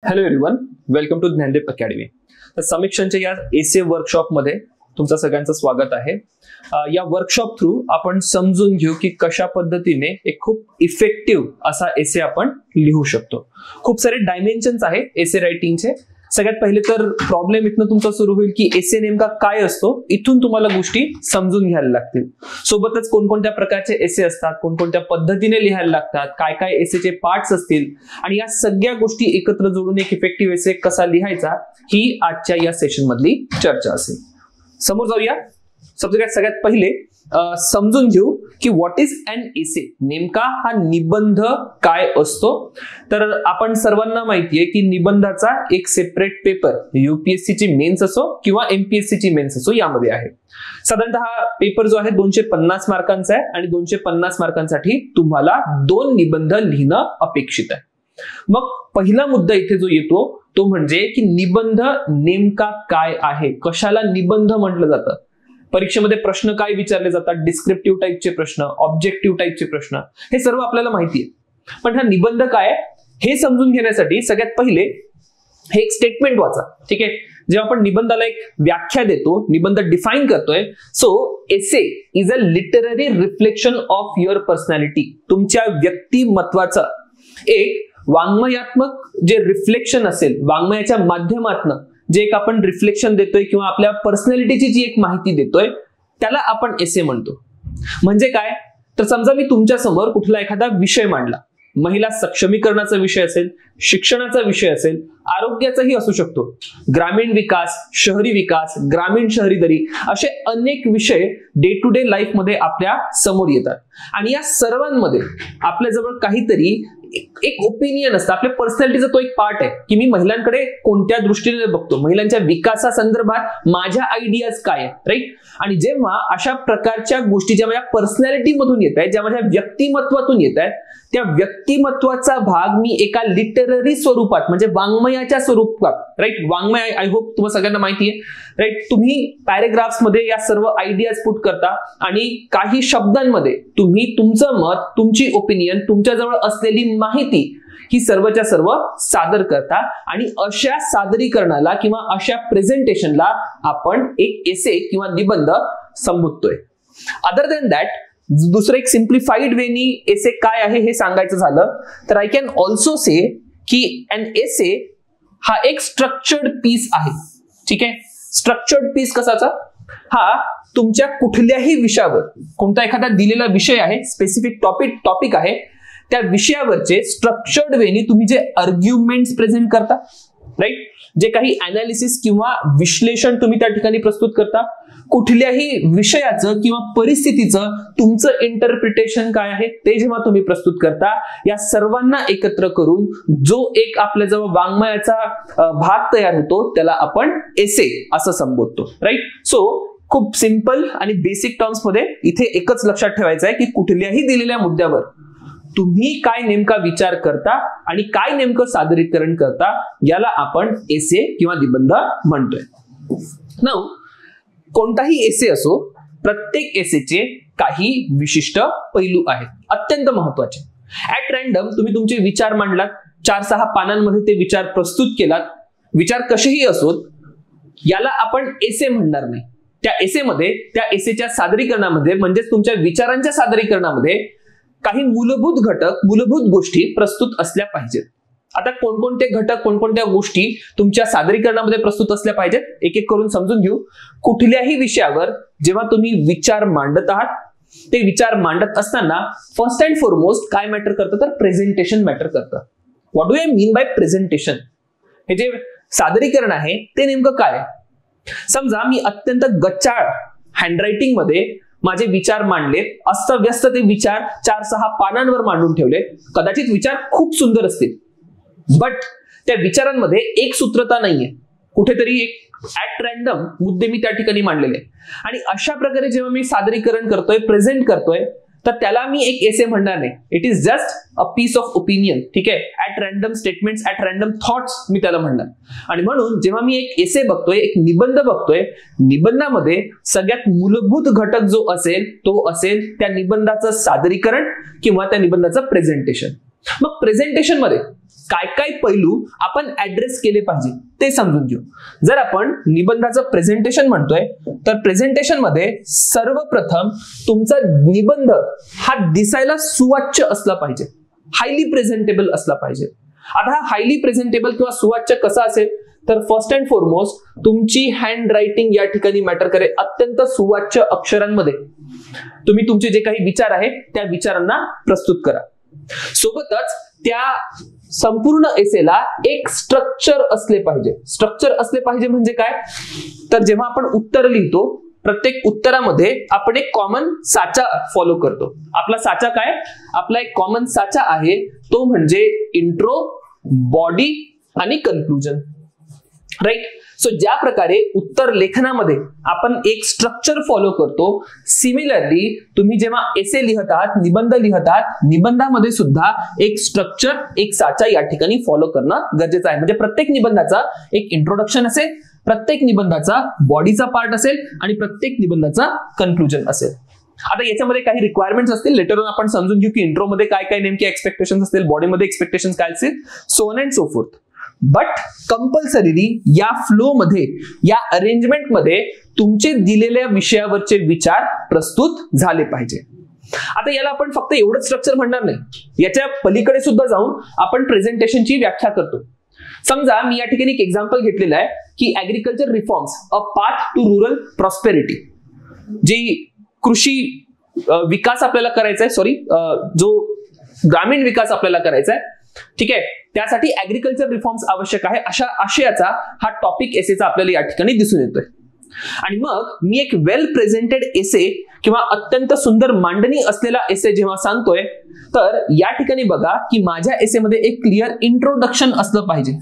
Hello everyone, welcome to Gyandeep Academy. तर समीक्षांच्या या एसे वर्कशॉप मध्ये तुमचं सगळ्यांचं स्वागत आहे. या वर्कशॉप थ्रू आपण समजून घेऊ की कशा पद्धतीने एक खूप इफेक्टिव्ह असा एसे आपण लिहू शकतो. खूप सारे डायमेन्शन्स आहे एसे रायटिंगचे. सगळ्यात पहिले तर प्रॉब्लेम इथनं तुमचा सुरू होईल की एसे नेमका काय असतो. इथून तुम्हाला गोष्टी समजून घ्यायला लागतील. सोबतच कोणकोणत्या प्रकारचे एसे असतात, कोणकोणत्या पद्धतीने लिहायला लागतात, काय काय एसेचे पार्ट्स असतील आणि या सगळ्या गोष्टी एकत्र जोडून एक इफेक्टिव्ह एसे कसा लिहायचा ही आजच्या या सेशन मधली चर्चा असेल. समोर जाऊया. सगळ्यात पहिले समजून घेऊ की व्हॉट इज एन एसे. नेमका हा निबंध काय असतो. तर आपण सर्वांना माहितीये की निबंधाचा एक सेपरेट पेपर यूपीएससी ची मेन्स असो किंवा एमपीएससी ची मेन्स असो यामध्ये आहे. साधारणतः हा पेपर जो आहे 250 मार्कांचा आहे आणि 250 मार्कांसाठी तुम्हाला 2 निबंध लिहिणं अपेक्षित आहे. मग पहिला मुद्दा इथे जो येतो तो म्हणजे की निबंध नेमका काय आहे. कशाला निबंध म्हटलं जातं. परीक्षेमध्ये प्रश्न काय विचारले जातात. डिस्क्रिप्टिव्ह टाईपचे प्रश्न, ऑब्जेक्टिव्ह टाईपचे प्रश्न, हे सर्व आपल्याला माहिती आहे. पण हा निबंध काय हे समजून घेण्यासाठी सगळ्यात पहिले हे एक स्टेटमेंट वाचा. ठीक आहे. जेव्हा आपण निबंधाला एक व्याख्या देतो, निबंध डिफाईन करतोय. So essay is a literary reflection of your personality. तुमच्या व्यक्तिमत्वाचा एक वाङ्मयात्मक जे रिफ्लेक्शन असेल, वाङ्मयाच्या माध्यमातून जे एक आपण रिफ्लेक्शन देतोय किंवा आपल्या पर्सनॅलिटीची जी एक माहिती देतोय त्याला आपण एसे म्हणतो. म्हणजे काय तर समजा मी तुमच्या समोर कुठला एखादा विषय मांडला. महिला सक्षमीकरणाचा विषय असेल, शिक्षणाचा विषय असेल, आरोग्याचाही असू शकतो, ग्रामीण विकास, शहरी विकास, ग्रामीण शहरी दरी, असे अनेक विषय डे टू डे लाईफ मध्ये आपल्या समोर येतात. आणि या सर्वांमध्ये आपल्याजवळ काहीतरी एक ओपिनियन असतं. आपल्या पर्सनॅलिटीचा तो एक पार्ट आहे की मी महिलांकडे कोणत्या दृष्टीने बघतो, महिलांच्या विकासासंदर्भात माझ्या आयडियाज काय आहे, राईट. आणि जेव्हा अशा प्रकारच्या गोष्टी ज्या माझ्या पर्सनॅलिटी मधून येत आहेत, ज्या माझ्या व्यक्तिमत्वातून येत आहेत, त्या व्यक्तिमत्वाचा भाग मी एका लिटररी स्वरूपात म्हणजे वाङ्मयाच्या स्वरूपात, राईट. वाङ्मय आय होप तुम्हाला सगळ्यांना माहिती आहे, राईट. तुम्ही पॅरेग्राफ्स मध्ये या सर्व आयडियाज पुट करता आणि काही शब्दांमध्ये तुम्ही तुमचं मत, तुमची ओपिनियन, तुमच्याजवळ असलेली माहिती ही सर्वच्या सर्व सादर करता. आणि अशा सादरीकरणाला किंवा अशा प्रेझेंटेशनला आपण एक एसे किंवा निबंध संबोधतोय. अदर दॅन दॅट दुसरं एक सिम्प्लिफाईड वेनी एसे काय आहे हे सांगायचं झालं तर आय कॅन ऑल्सो से की एन एसे हा एक स्ट्रक्चर्ड पीस आहे. ठीक आहे. स्ट्रक्चर्ड पीस कसाचा. हा तुमच्या कुठल्याही विषयावर, कोणता एखादा दिलेला विषय आहे, स्पेसिफिक टॉपिक आहे, त्या विषयावरचे स्ट्रक्चर्ड वेनी तुम्ही जे आर्ग्युमेंट्स प्रेझेंट करता, राईट, जे काही अनालिसिस किंवा विश्लेषण तुम्ही त्या ठिकाणी प्रस्तुत करता, कुठल्याही विषयाचं किंवा परिस्थितीचं तुमचं इंटरप्रिटेशन काय आहे ते जेव्हा तुम्ही प्रस्तुत करता, या सर्वांना एकत्र करून जो एक आपल्याजवळ वाङ्मयाचा भाग तयार होतो त्याला आपण एसे असं संबोधतो, राईट. सो खूप सिंपल आणि बेसिक टर्म्स मध्ये इथे एकच लक्षात ठेवायचं आहे की कुठल्याही दिलेल्या मुद्द्यावर तुम्ही काय नेमका विचार करता आणि काय नेमकं सादरीकरण करता याला आपण एसे किंवा निबंध म्हणतोय. नाउ कोणताही एसे असो, प्रत्येक एसेचे काही विशिष्ट पैलू आहेत, अत्यंत महत्वाचे. ऍट रॅन्डम तुम्ही तुमचे विचार मांडलात, 4-6 पानांमध्ये ते विचार प्रस्तुत केलात, विचार कसेही असोत, याला आपण एसे म्हणणार नाही. त्या एसेमध्ये, त्या एसेच्या सादरीकरणामध्ये म्हणजेच तुमच्या विचारांच्या सादरीकरणामध्ये काही मूलभूत घटक, मूलभूत गोष्टी प्रस्तुत असल्या पाहिजेत. आता कोणकोणते घटक, कोणकोणत्या गोष्टी तुमच्या सादरीकरणामध्ये प्रस्तुत असल्या पाहिजेत एक एक करून समजून घेऊ. कुठल्याही विषयावर जेव्हा तुम्ही विचार मांडत आहात, ते विचार मांडत असताना फर्स्ट अँड फॉरमोस्ट काय मॅटर करतं तर प्रेझेंटेशन मॅटर करतं. What do I mean by presentation. हे जे सादरीकरण आहे ते नेमकं काय. समजा मी अत्यंत गच्चाळ हँडरायटिंग मध्ये माझे विचार मांडले, अस्तव्यस्त ते विचार 4-6 पानांवर मांडून ठेवले. कदाचित विचार खूप सुंदर असतील, बट त्या विचारांमध्ये एक सूत्रता नाहीये, कुठेतरी एक ऍट रॅन्डम मुद्दे मी त्या ठिकाणी मांडलेले. आणि अशा प्रकारे जेव्हा मी सादरीकरण करतोय, प्रेझेंट करतोय, तर त्याला मी एक एसे म्हणणार नाही. It is just a piece of opinion. ठीक आहे. At random statements, at random thoughts मी त्याला म्हणणार. आणि म्हणून जेव्हा मी एक एसे बघतोय, एक निबंध बघतोय, निबंधामध्ये सगळ्यात मूलभूत घटक जो असेल तो असेल त्या निबंधाचं सादरीकरण किंवा त्या निबंधाचं प्रेझेंटेशन. मग प्रेझेंटेशन मध्ये काय काय पैलू आपण ऍड्रेस केले पाहिजे ते समजून घेऊ. जर आपण निबंधाचं प्रेझेंटेशन म्हणतोय तर प्रेझेंटेशन मध्ये सर्वप्रथम तुमचा निबंध हा दिसायला सुवाच्य असला पाहिजे, हायली प्रेझेंटेबल असला पाहिजे. आता हा हायली प्रेझेंटेबल किंवा सुवाच्य कसा असेल तर फर्स्ट अँड फॉरमोस्ट तुमची हँड रायटिंग या ठिकाणी मॅटर करेल. अत्यंत सुवाच्य अक्षरांमध्ये तुम्ही तुमचे जे काही विचार आहेत त्या विचारांना प्रस्तुत करा. सोबतच त्या संपूर्ण एसेला एक स्ट्रक्चर असले पाहिजे. स्ट्रक्चर असले पाहिजे म्हणजे काय तर जेव्हा आपण उत्तर लिहितो प्रत्येक उत्तरामध्ये आपण एक कॉमन साचा फॉलो करतो. आपला साचा काय, आपला एक कॉमन साचा आहे तो म्हणजे इंट्रो, बॉडी आणि कन्क्लुजन. राईट. सो ज्या प्रकारे उत्तर लेखनामध्ये आपण एक स्ट्रक्चर फॉलो करतो, सिमिलरली तुम्ही जेव्हा एसे लिहत आहात, निबंध लिहत आहात, निबंधामध्ये सुद्धा एक स्ट्रक्चर, एक साचा या ठिकाणी फॉलो करणं गरजेचं आहे. म्हणजे प्रत्येक निबंधाचा एक इंट्रोडक्शन असेल, प्रत्येक निबंधाचा बॉडीचा पार्ट असेल आणि प्रत्येक निबंधाचा कन्क्लुजन असेल. आता याच्यामध्ये काही रिक्वायरमेंट्स असतील, लेटर ऑन आपण समजून घेऊ की इंट्रोमध्ये काय काय नेमके एक्सपेक्टेशन्स असतील, बॉडीमध्ये एक्सपेक्टेशन्स काय असतील, so on and so fourth. But compulsorily या फ्लो मध्ये, या अरेंजमेंट मध्ये तुमचे दिलेल्या विषयावरचे विचार प्रस्तुत झाले पाहिजे. आता याला आपण फक्त एवढंच स्ट्रक्चर म्हणणार नाही, याच्या पलीकडे सुद्धा जाऊन आपण प्रेझेंटेशनची व्याख्या करतो. समजा मी या ठिकाणी एक एक्झाम्पल घेतलेलं आहे की agriculture reforms a path to rural prosperity. जी कृषी विकास आपल्याला करायचा आहे, जो ग्रामीण विकास आपल्याला करायचा आहे, ठीक आहे, त्यासाठी ऍग्रिकल्चर रिफॉर्म्स आवश्यक आहे, अशा आशयाचा हा टॉपिक एसेचा आपल्याला या ठिकाणी दिसून येतोय. आणि मग मी एक वेल प्रेझेंटेड एसे किंवा अत्यंत सुंदर मांडणी असलेला एसे जेव्हा सांगतोय तर या ठिकाणी बघा की माझ्या एसेमध्ये एक क्लिअर इंट्रोडक्शन असलं पाहिजे.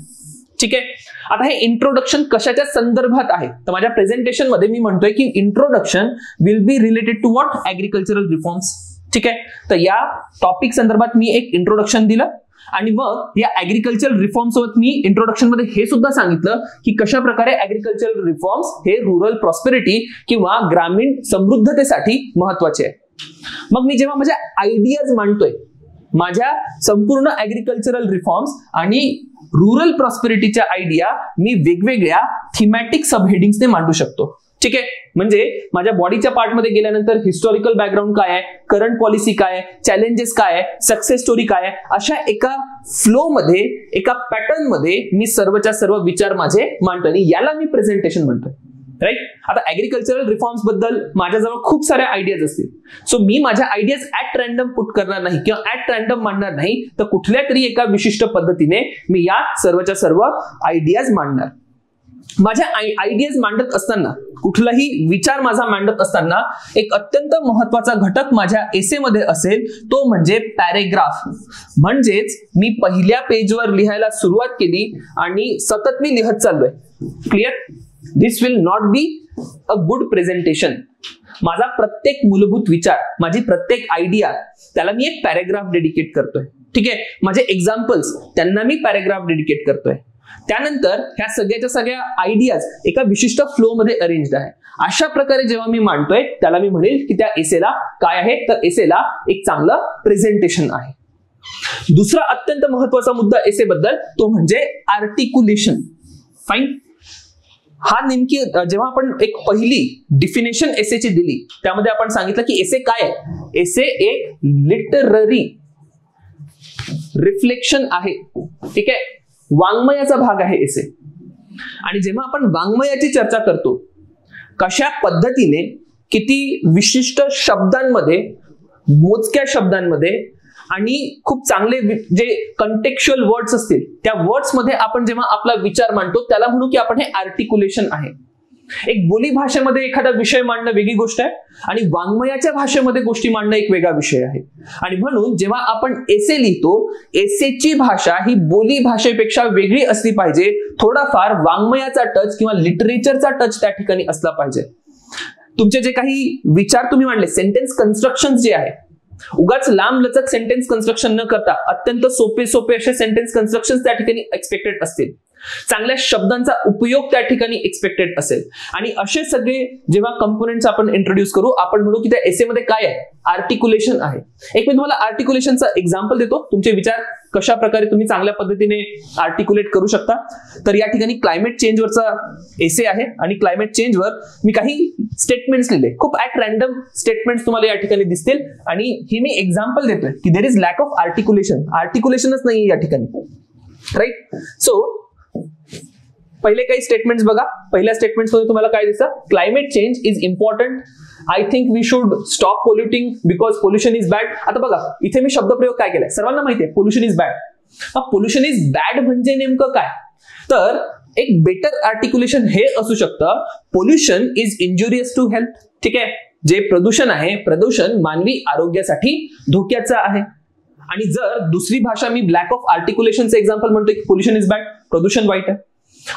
ठीक आहे. आता हे इंट्रोडक्शन कशाच्या संदर्भात आहे तर माझ्या प्रेझेंटेशन मध्ये मी म्हणतोय की introduction will be related to what, agricultural reforms. ठीक आहे. तर या टॉपिक संदर्भात मी एक इंट्रोडक्शन दिलं आणि मग या ऍग्रिकल्चरल रिफॉर्म सोबत मी इंट्रोडक्शन मध्ये हे सुद्धा सांगितलं की कशा प्रकारे ऍग्रिकल्चरल रिफॉर्म्स हे रुरल प्रॉस्पेरिटी किंवा ग्रामीण समृद्धतेसाठी महत्वाचे आहे. मग मी जेव्हा माझ्या आयडियाज मांडतोय, माझ्या संपूर्ण ऍग्रिकल्चरल रिफॉर्म्स आणि रुरल प्रॉस्पेरिटीच्या आयडिया मी वेगवेगळ्या थीमॅटिक सबहेडिंग्सने मांडू शकतो. ठीक आहे. म्हणजे माझ्या बॉडीच्या पार्टमध्ये गेल्यानंतर हिस्टॉरिकल बॅकग्राऊंड काय आहे, करंट पॉलिसी काय आहे, चॅलेंजेस काय आहे, सक्सेस स्टोरी काय आहे, अशा एका फ्लो मध्ये, एका पॅटर्न मध्ये मी सर्वच्या सर्व विचार माझे मांडतो आणि याला मी प्रेझेंटेशन म्हणतोय. राईट. आता ऍग्रिकल्चरल रिफॉर्म्स बद्दल माझ्याजवळ खूप साऱ्या आयडियाज असतील, सो मी माझ्या आयडियाज ऍट रॅन्डम पुट करणार नाही किंवा ऍट रॅन्डम मांडणार नाही, तर कुठल्या तरी एका विशिष्ट पद्धतीने मी या सर्वच्या सर्व आयडियाज मांडणार. माझ्या आयडियाज मांडत असताना, कुठलाही विचार माझा मांडत असताना एक अत्यंत महत्वाचा घटक माझ्या एसेमध्ये असेल तो म्हणजे पॅरेग्राफ. म्हणजेच मी पहिल्या पेजवर लिहायला सुरुवात केली आणि सतत मी लिहत चाललोय. Clear. This will not be a good presentation. माझा प्रत्येक मूलभूत विचार, माझी प्रत्येक आयडिया, त्याला मी एक पॅरेग्राफ डेडिकेट करतोय. ठीक आहे. माझे एक्झाम्पल्स, त्यांना मी पॅरेग्राफ डेडिकेट करतोय. त्यानंतर ह्या सगळ्याच्या सगळ्या आयडियाज एका विशिष्ट फ्लो मध्ये अरेंज्ड आहे. अशा प्रकारे जेव्हा मी मांडतोय त्याला मी म्हणेल की त्या एसेला काय आहे तर एसेला एक चांगलं प्रेझेंटेशन आहे. दुसरा अत्यंत महत्वाचा मुद्दा एसे बद्दल तो म्हणजे आर्टिक्युलेशन. फाईन. हा नेमकी जेव्हा आपण एक पहिली डिफिनेशन एसेची दिली त्यामध्ये आपण सांगितलं की एसे काय आहे. एसे एक लिटररी रिफ्लेक्शन आहे. ठीक आहे. वाङ्मयाचा भाग आहे एसे. आणि जेव्हा आपण वाङ्मयाची चर्चा करतो, कशा पद्धतीने किती विशिष्ट शब्दांमध्ये, मोजक्या शब्दांमध्ये आणि खूप चांगले जे कंटेक्च्युअल वर्ड्स असतील त्या वर्ड्स मध्ये आपण जेव्हा आपला विचार मांडतो त्याला म्हणू की आपण हे आर्टिक्युलेशन आहे. एक बोली भाषेमध्ये एखादा विषय मांडणं वेगळी गोष्ट आहे आणि वाङ्मयाच्या भाषेमध्ये गोष्टी मांडणं एक वेगळा विषय आहे. आणि म्हणून जेव्हा आपण एसे लिहितो, एसेची भाषा ही बोली भाषेपेक्षा वेगळी असली पाहिजे. थोडाफार वाङ्मयाचा टच किंवा लिटरेचरचा टच त्या ठिकाणी असला पाहिजे. तुमचे जे काही विचार तुम्ही मांडले, सेंटेन्स कन्स्ट्रक्शन जे आहे, उगाच लांब लचक सेंटेन्स कन्स्ट्रक्शन न करता अत्यंत सोपे सोपे असे सेंटेन्स कन्स्ट्रक्शन त्या ठिकाणी एक्सपेक्टेड असतील. चांगल्या शब्दांचा उपयोग त्या ठिकाणी एक्सपेक्टेड असेल. आणि असे सगळे जेव्हा कंपोनेंट्स आपण इंट्रोड्यूस करू, आपण म्हणू की त्या एसे मध्ये काय आहे, आर्टिक्युलेशन आहे. एक मी तुम्हाला आर्टिक्युलेशनचा एक्झाम्पल देतो, तुमचे विचार कशा प्रकारे तुम्ही चांगल्या पद्धतीने आर्टिक्युलेट करू शकता. तर या ठिकाणी क्लायमेट चेंजवरचा एसे आहे आणि क्लायमेट चेंजवर मी काही स्टेटमेंट्स लिहिले, खूप ऍट रॅन्डम स्टेटमेंट्स तुम्हाला या ठिकाणी दिसतील. आणि ही मी एक्झाम्पल देतोय की देर इज लॅक ऑफ आर्टिक्युलेशन, आर्टिक्युलेशनच नाही या ठिकाणी, राईट. सो पहिले काही स्टेटमेंट्स बघा. पहिल्या स्टेटमेंट्स मध्ये तुम्हाला काय दिसतं, climate change is important, I think we should stop polluting because pollution is bad. आता बघा इथे मी शब्दप्रयोग काय केलाय, सर्वांना माहिती आहे pollution is bad. Pollution is bad म्हणजे नेमकं काय, तर एक बेटर आर्टिक्युलेशन हे असू शकतं, pollution is injurious to health. ठीक आहे, जे प्रदूषण आहे, प्रदूषण मानवी आरोग्यासाठी धोक्याचं आहे. आणि जर दुसरी भाषा मी ब्लॅक ऑफ आर्टिक्युलेशनचं एक्झाम्पल म्हणतोय की पोल्युशन इज बॅड, प्रदूषण वाईट आहे.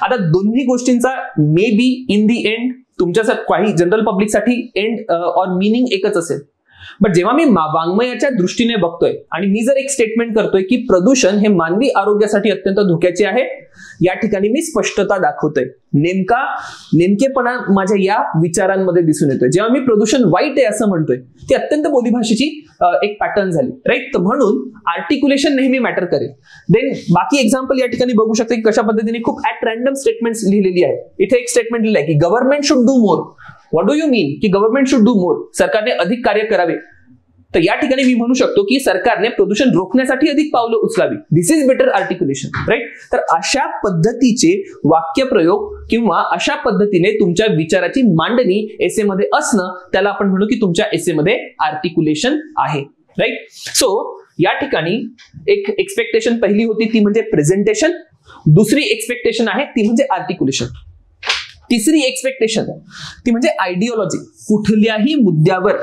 आता दोन्ही गोष्टींचा may be in the end तुमच्यासाठी काही जनरल पब्लिकसाठी एंड और मिनिंग एकच असेल. बट जेव्हा मी वाङ्मयाच्या दृष्टीने बघतोय आणि मी जर एक स्टेटमेंट करतोय की प्रदूषण हे मानवी आरोग्यासाठी अत्यंत धोक्याचे आहे, या ठिकाणी मी स्पष्टता दाखवतोय, नेमकेपणा माझ्या या विचारांमध्ये दिसून येतोय. जेव्हा मी प्रदूषण वाईट आहे असं म्हणतोय, ती अत्यंत बोलीभाषेची एक पॅटर्न झाली, राईट. तर म्हणून आर्टिक्युलेशन नेहमी मॅटर करेल. देन बाकी एक्झाम्पल या ठिकाणी बघू शकता की कशा पद्धतीने खूप ऍट रॅन्डम स्टेटमेंट्स लिहिलेली आहे. इथे एक स्टेटमेंट लिहिलं आहे की government should do more. What do you mean की गव्हर्नमेंट शुड डू मोर, सरकारने अधिक कार्य करावे. तर या ठिकाणी मी म्हणू शकतो की सरकारने प्रदूषण रोखण्यासाठी अधिक पावलं उचलावी. दिस इज बेटर आर्टिक्युलेशन, राईट. तर अशा पद्धतीचे वाक्यप्रयोग किंवा अशा पद्धतीने तुमच्या विचाराची मांडणी एसे मध्ये असणं, त्याला आपण म्हणू की तुमच्या एसे मध्ये आर्टिक्युलेशन आहे, राईट. सो या ठिकाणी एक एक्सपेक्टेशन पहिली होती ती म्हणजे प्रेझेंटेशन, दुसरी एक्सपेक्टेशन आहे ती म्हणजे आर्टिक्युलेशन, तिसरी एक्सपेक्टेशन ती म्हणजे आयडिओलॉजी. कुठल्याही मुद्द्यावर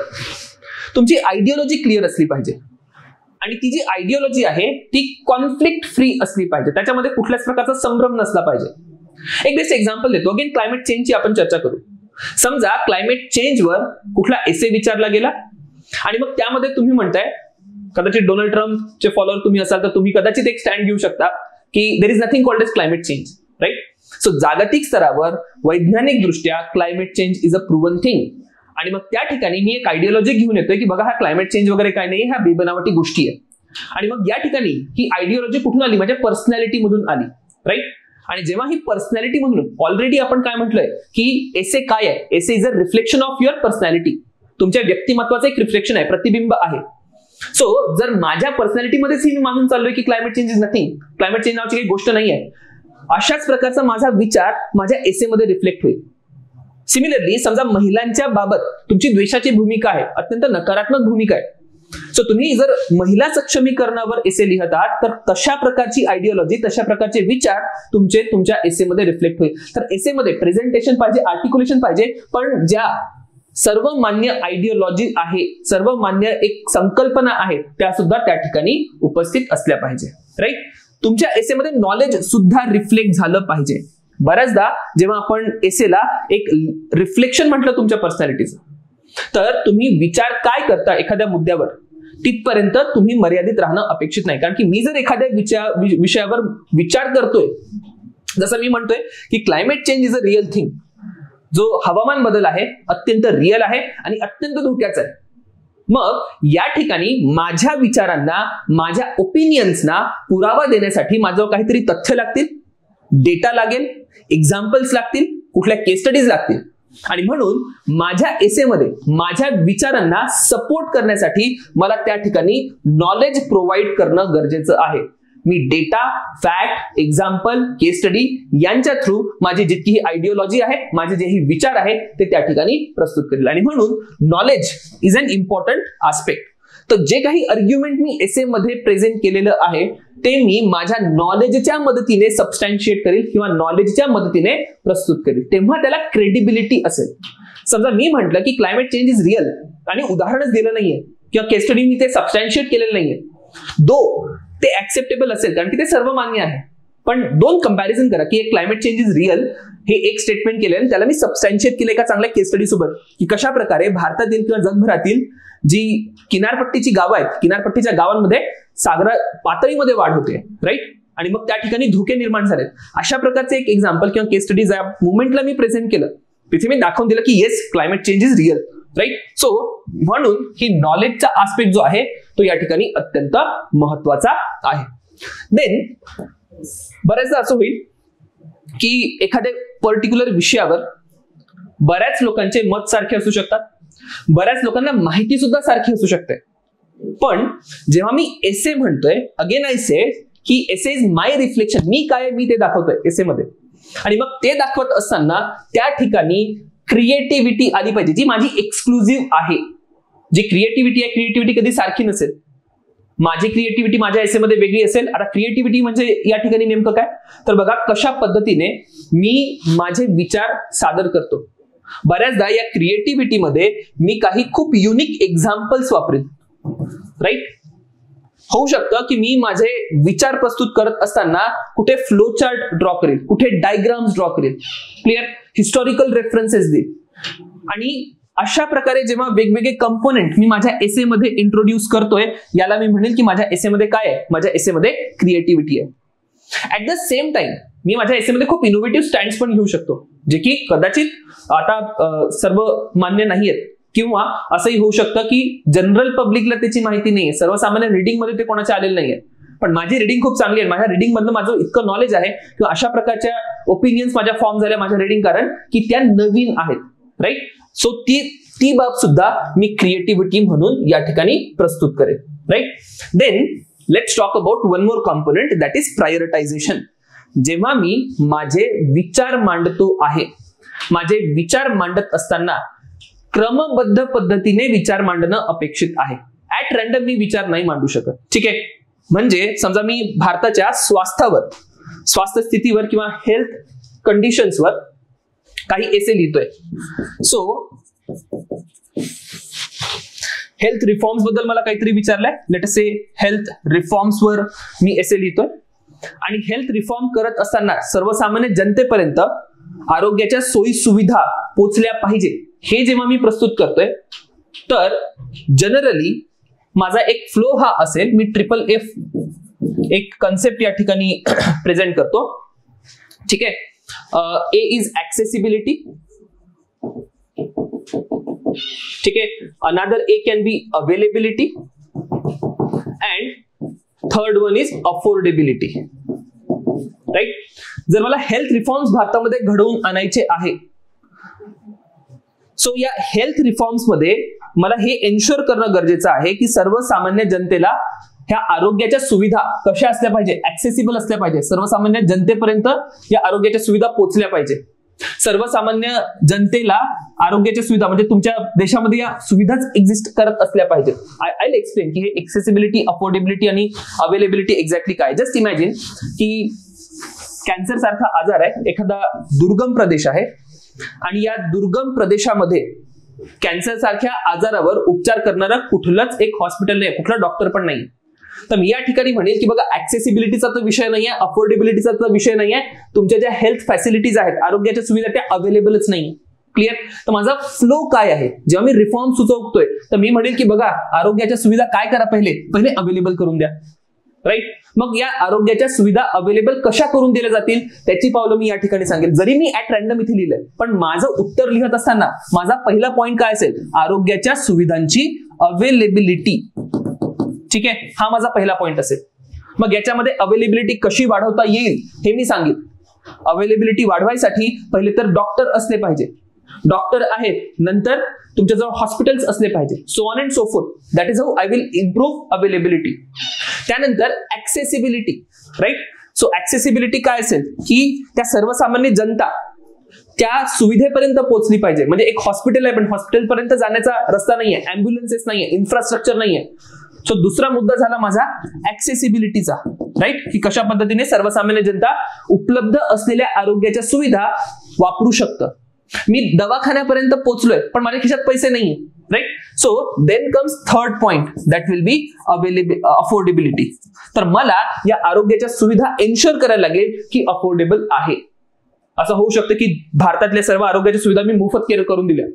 तुमची आयडिओलॉजी क्लिअर असली पाहिजे आणि ती जी आयडिओलॉजी आहे ती कॉन्फ्लिक्ट फ्री असली पाहिजे, त्याच्यामध्ये कुठल्याच प्रकारचा संभ्रम नसला पाहिजे. एक बेस्ट एक्झाम्पल देतो, अगेन क्लायमेट चेंजची आपण चर्चा करू. समजा क्लायमेट चेंजवर कुठला एसे विचारला गेला आणि मग त्यामध्ये तुम्ही म्हणताय, कदाचित डोनाल्ड ट्रम्पचे फॉलोअर तुम्ही असाल तर तुम्ही कदाचित एक स्टँड घेऊ शकता की there is nothing called as climate change, right. So जागतिक स्तरावर वैज्ञानिक दृष्ट्या climate change is a proven thing. आणि मग त्या ठिकाणी मी एक आयडिओलॉजी घेऊन येतोय की बघा हा क्लायमेट चेंज वगैरे काय नाही, ह्या बेबनावटी गोष्टी आहे. आणि मग या ठिकाणी ही आयडिओलॉजी कुठून आली, म्हणजे पर्सनॅलिटी मधून आली, राईट. आणि जेव्हा ही पर्सनॅलिटी मधून, ऑलरेडी आपण काय म्हटलंय की एसे काय आहे, essay is a reflection of your personality, तुमच्या व्यक्तिमत्वाचं एक रिफ्लेक्शन आहे, प्रतिबिंब आहे. सो जर माझ्या पर्सनॅलिटीमध्येच मी मानून चाललोय की climate change is nothing, climate change नावाची काही गोष्ट नाही आहे, अशाच प्रकारचा माझा विचार माझ्या एसे मध्ये रिफ्लेक्ट होईल. सिमिलरली समजा महिलांच्या बाबत तुमची द्वेषाची भूमिका आहे, अत्यंत नकारात्मक भूमिका आहे. सो तुम्ही जर महिला सक्षमीकरणावर एसे लिहत आहात तर तशा प्रकारची आयडिओलॉजी, तशा प्रकारचे विचार तुमच्या एसे मध्ये रिफ्लेक्ट होईल. तर एसे मध्ये प्रेझेंटेशन पाहिजे, आर्टिक्युलेशन पाहिजे, पण ज्या सर्वमान्य आयडिओलॉजी आहे, सर्वमान्य एक संकल्पना आहे, त्या सुद्धा त्या ठिकाणी उपस्थित असल्या पाहिजे, राईट. तुमच्या एसेमध्ये नॉलेज सुद्धा रिफ्लेक्ट झालं पाहिजे. बऱ्याचदा जेव्हा आपण एसेला एक रिफ्लेक्शन म्हटलं तुमच्या पर्सनॅलिटीचं, तर तुम्ही विचार काय करता एखाद्या मुद्द्यावर तिथपर्यंत तुम्ही मर्यादित राहणं अपेक्षित नाही. कारण की मी जर एखाद्या विषयावर विचार करतोय, जसं मी म्हणतोय की climate change is a real thing, जो हवामान बदल आहे अत्यंत रिअल आहे आणि अत्यंत धोक्याचा आहे, मग या ठिकाणी माझ्या विचारांना, माझ्या ओपिनियन्सना पुरावा देण्यासाठी माझं काहीतरी तथ्य लागतील, डेटा लागेल, एक्झाम्पल्स लागतील, कुठल्या केस स्टडीज लागतील. आणि म्हणून माझ्या एसेमध्ये माझ्या विचारांना सपोर्ट करण्यासाठी मला त्या ठिकाणी नॉलेज प्रोव्हाइड करणं गरजेचं आहे. मी डेटा, फॅक्ट, एक्झाम्पल, केस स्टडी यांच्या थ्रू माझी जितकी ही आयडिओलॉजी आहे, माझे जे ही विचार आहे ते त्या ठिकाणी प्रस्तुत करेल. आणि म्हणून knowledge is an important aspect. तर जे काही आर्ग्युमेंट मी एसे मध्ये प्रेझेंट केलेलं आहे ते मी माझ्या नॉलेजच्या मदतीने सबस्टॅन्शिएट करेल किंवा नॉलेजच्या मदतीने प्रस्तुत करेल, तेव्हा त्याला क्रेडिबिलिटी असेल. समजा मी म्हटलं की क्लायमेट चेंज इज रिअल आणि उदाहरणच दिलं नाहीये किंवा केस स्टडी मी ते सबस्टॅन्शिएट केलेलं नाहीये, दो ते ऍक्सेप्टेबल असेल कारण की ते सर्वमान्य आहे. पण दोन कंपॅरिझन करा की क्लायमेट चेंज इज रिअल हे एक स्टेटमेंट केले आणि त्याला मी सबस्टॅन्शिएट केलं एका चांगल्या केस स्टडी सोबत की कशा प्रकारे भारतातील किंवा जगभरातील जी किनारपट्टीची गावं आहेत, किनारपट्टीच्या गावांमध्ये सागरा पातळीमध्ये वाढ होते, राईट. आणि मग त्या ठिकाणी धोके निर्माण झालेत. अशा प्रकारचे एक एक्झाम्पल किंवा केस स्टडीज या मुवमेंटला मी प्रेझेंट केलं. तिथे मी दाखवून दिलं की yes, climate change is real, right. So म्हणून ही नॉलेजचा आस्पेक्ट जो आहे तो या ठिकाणी अत्यंत महत्वाचा आहे. देन बऱ्याचदा असं होईल की एखाद्या पर्टिक्युलर विषयावर बऱ्याच लोकांचे मत सारखे असू शकतात, बऱ्याच लोकांना माहिती सुद्धा सारखी असू शकते. पण जेव्हा मी एसे म्हणतोय, अगेन आय से की एसे इज माय रिफ्लेक्शन, मी काय मी ते दाखवतोय एसे मध्ये. आणि मग ते दाखवत असताना त्या ठिकाणी क्रिएटिव्हिटी आली पाहिजे, जी माझी एक्सक्लुझिव्ह आहे. जी क्रिएटिव्हिटी आहे, क्रिएटिव्हिटी कधी सारखी नसेल. माझी क्रिएटिव्हिटी माझ्या एसे मध्ये वेगळी असेल. आता क्रिएटिव्हिटी म्हणजे या ठिकाणी नेमकं काय, तर बघा कशा पद्धतीने मी माझे विचार सादर करतो. बऱ्याचदा या क्रिएटिव्हिटी मध्ये मी काही खूप युनिक एक्झाम्पल्स वापरेन, राईट. होऊ शकतं की मी माझे विचार प्रस्तुत करत असताना कुठे फ्लो चार्ट ड्रॉ करेल, कुठे डायग्राम्स ड्रॉ करेल, क्लिअर, हिस्टॉरिकल रेफरन्सेस देईल. आणि अशा प्रकारे जेव्हा वेगवेगळे कंपोनेंट मी माझ्या एसे मध्ये इंट्रोड्यूस करतोय, याला मी म्हणेल की माझ्या एसे मध्ये काय आहे, माझ्या एसे मध्ये क्रिएटिव्हिटी आहे. ऍट द सेम टाइम मी माझ्या एसे मध्ये खूप इनोव्हेटिव्ह स्टँड्स पण घेऊ शकतो, जे की कदाचित आता सर्व मान्य नाहीयेत. किंवा असंही होऊ शकतं की जनरल पब्लिकला त्याची माहिती नाहीये, सर्वसामान्य रिडिंग मध्ये ते कोणाच्या आलेलं नाहीये. पण माझी रिडिंग खूप चांगली आहे, माझ्या रिडिंग मधलं माझं इतकं नॉलेज आहे किंवा अशा प्रकारच्या ओपिनियन्स माझ्या फॉर्म झाल्या माझ्या रिडिंग कारण की त्या नवीन आहेत, राईट. सो ती बाब सुद्धा मी क्रिएटिव्हिटी म्हणून या ठिकाणी प्रस्तुत करेन, right. Then let's talk about one more component, that is prioritisation. जेव्हा मी माझे विचार मांडतो आहे, माझे विचार मांडत असताना क्रमबद्ध पद्धतीने विचार मांडणं अपेक्षित आहे. ऍट रॅन्डम मी विचार नाही मांडू शकत, ठीक आहे. म्हणजे समजा मी भारताच्या स्वास्थ्य स्थितीवर किंवा हेल्थ कंडिशन्सवर काही एसे लिहितोय. सो हेल्थ रिफॉर्म्स बद्दल मला काहीतरी विचारलंय, लेट अस से हेल्थ रिफॉर्म्स वर मी एसे लिहितोय. आणि हेल्थ रिफॉर्म करत असताना सर्वसामान्य जनतेपर्यंत आरोग्याच्या सोयी सुविधा पोचल्या पाहिजे, हे जेव्हा मी प्रस्तुत करतोय, तर जनरली माझा एक फ्लो हा असेल. मी FFF एक कन्सेप्ट या ठिकाणी प्रेझेंट करतो, ठीक आहे. ए इज ऍक्सेसिबिलिटी, ठीक आहे. Another a can be availability and third one is affordability, right. जर मला हेल्थ रिफॉर्म्स भारतामध्ये घडवून आणायचे आहे, सो या हेल्थ रिफॉर्म्स मध्ये मला हे एन्श्योर करणं गरजेचं आहे की सर्वसामान्य जनतेला ह्या आरोग्याच्या सुविधा कशा असल्या पाहिजे, ऍक्सेसिबल असल्या पाहिजे. सर्वसामान्य जनतेपर्यंत या आरोग्याच्या सुविधा पोहोचल्या पाहिजे. सर्वसामान्य जनतेला आरोग्याच्या सुविधा म्हणजे तुमच्या देशामध्ये या सुविधाच एक्झिस्ट करत असल्या पाहिजेत. आय विल एक्सप्लेन की हे ऍक्सेसिबिलिटी, अफोर्डेबिलिटी आणि अवेलेबिलिटी एक्झॅक्टली काय. जस्ट इमॅजिन की कॅन्सर सारखा आजार आहे, एखादा दुर्गम प्रदेश आहे आणि या दुर्गम प्रदेशामध्ये कॅन्सर सारख्या आजारावर उपचार करणारा कुठलाच एक हॉस्पिटल नाही, कुठला डॉक्टर पण नाही. तर मी या ठिकाणी म्हणेल की बघा, ऍक्सेसिबिलिटीचा तर विषय नाहीये, अफोर्डेबिलिटीचा तर विषय नाहीये, तुमच्या ज्या हेल्थ फॅसिलिटीज आहेत, आरोग्याच्या सुविधा त्या अवेलेबलच नाही, क्लिअर. तर माझा फ्लो काय आहे, जेव्हा मी रिफॉर्म सुचवतोय तर मी म्हणेल की बघा, आरोग्याच्या सुविधा काय करा, पहिले अवेलेबल करून द्या, राईट. मग या आरोग्याच्या सुविधा अवेलेबल कशा करून दिल्या जातील त्याची पावलं मी या ठिकाणी सांगेल. जरी मी ऍट रॅन्डम इथे लिहिलंय, पण माझं उत्तर लिहत असताना माझा पहिला पॉइंट काय असेल, आरोग्याच्या सुविधांची अवेलेबिलिटी, ठीक आहे. हा माझा पहिला पॉइंट असेल. मग याच्यामध्ये अवेलेबिलिटी कशी वाढवता येईल हे मी सांगेल. अवेलेबिलिटी वाढवायसाठी पहिले तर डॉक्टर असले पाहिजे, डॉक्टर आहेत, नंतर तुमच्याजवळ हॉस्पिटल्स असले पाहिजे, so on and so fourth. That is how I will improve availability. त्यानंतर ऍक्सेसिबिलिटी, राईट. सो ऍक्सेसिबिलिटी काय असेल की त्या सर्वसामान्य जनता त्या सुविधेपर्यंत पोहोचली पाहिजे. म्हणजे एक हॉस्पिटल आहे पण हॉस्पिटलपर्यंत जाण्याचा रस्ता नाहीये, अँब्युलन्सेस नाहीये, इन्फ्रास्ट्रक्चर नाहीये. सो दुसरा मुद्दा झाला माझा ऍक्सेसिबिलिटीचा, राईट. की कशा पद्धतीने सर्वसामान्य जनता उपलब्ध असलेल्या आरोग्याच्या सुविधा वापरू शकतं. मी दवाखान्यापर्यंत पोहोचलोय पण माझ्या खिशात पैसे नाहीये, right. So then comes third point, that will be affordability. तर मला या आरोग्याच्या सुविधा एन्श्योर करायला लागेल की अफोर्डेबल आहे. असं होऊ शकतं की भारतातल्या सर्व आरोग्याच्या सुविधा मी मोफत करून दिल्या,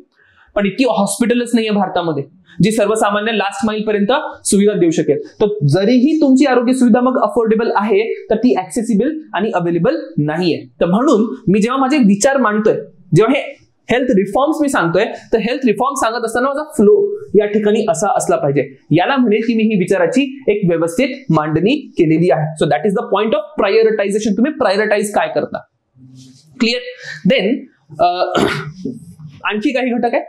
पण इतकी हॉस्पिटलच नाहीये भारतामध्ये जी सर्वसामान्य लास्ट माइल पर्यंत सुविधा देऊ शकेल. तर जरीही तुमची आरोग्य सुविधा मग अफोर्डेबल आहे तर ती ऍक्सेसिबल आणि अवेलेबल नाहीये. तर म्हणून मी जेव्हा माझे विचार मांडतोय, जेव्हा हे हेल्थ रिफॉर्म्स मी सांगतोय, तर हेल्थ रिफॉर्म सांगत असताना माझा फ्लो या ठिकाणी असा असला पाहिजे. याला म्हणेल की मी ही विचाराची एक व्यवस्थित मांडणी केलेली आहे. So that is the point of prioritisation. तुम्ही प्रायोरिटाइज काय करता, क्लिअर. देन आणखी काही घटक आहे.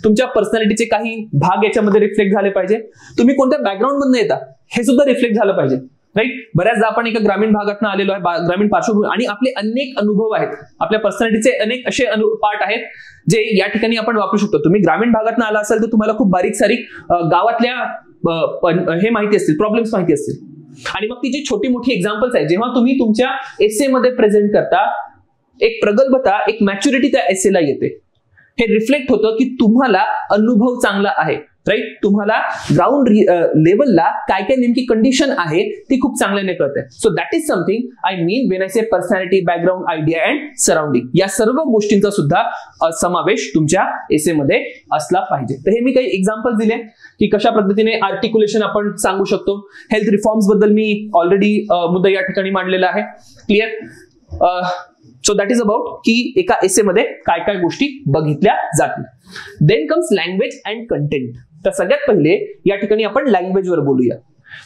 तुमच्या पर्सनॅलिटीचे काही भाग याच्यामध्ये रिफ्लेक्ट झाले पाहिजे. तुम्ही कोणत्या बॅकग्राऊंड मधून येता हे सुद्धा रिफ्लेक्ट झालं पाहिजे, राईट. बऱ्याचदा आपण एका ग्रामीण भागातून आलेलो आहे, ग्रामीण पार्श्वभूमी, आणि आपले अनेक अनुभव आहेत, आपल्या पर्सनॅलिटीचे अनेक असे पार्ट आहेत जे या ठिकाणी आपण वापरू शकतो. तुम्ही ग्रामीण भागातून आला असाल तर तुम्हाला खूप बारीक सारीक गावातल्या हे माहिती असतील, प्रॉब्लेम्स माहिती असतील, आणि मग ती जी छोटी मोठी एक्झाम्पल्स आहेत जेव्हा तुम्ही तुमच्या एसे मध्ये प्रेझेंट करता, एक प्रगल्भता, एक मॅच्युरिटी त्या एसेला येते. हे रिफ्लेक्ट होतं की तुम्हाला अनुभव चांगला आहे, राईट. तुम्हाला ग्राउंड लेवलला काय काय नेमकी कंडिशन आहे ती खूप चांगल्याने कळते. So that is something I mean when I say personality, background, idea and surrounding. या सर्व गोष्टींचा सुद्धा समावेश तुमच्या एसे मध्ये असला पाहिजे. तर हे मी काही एक्झाम्पल दिले की कशा पद्धतीने आर्टिक्युलेशन आपण सांगू शकतो. हेल्थ रिफॉर्म्स बद्दल मी ऑलरेडी मुद्दा या ठिकाणी मांडलेला आहे, clear. So that is about की एका एसे मध्ये काय काय गोष्टी बघितल्या जातील. Then comes language and content. तर सगळ्यात पहिले या ठिकाणी आपण लँग्वेजवर बोलूया.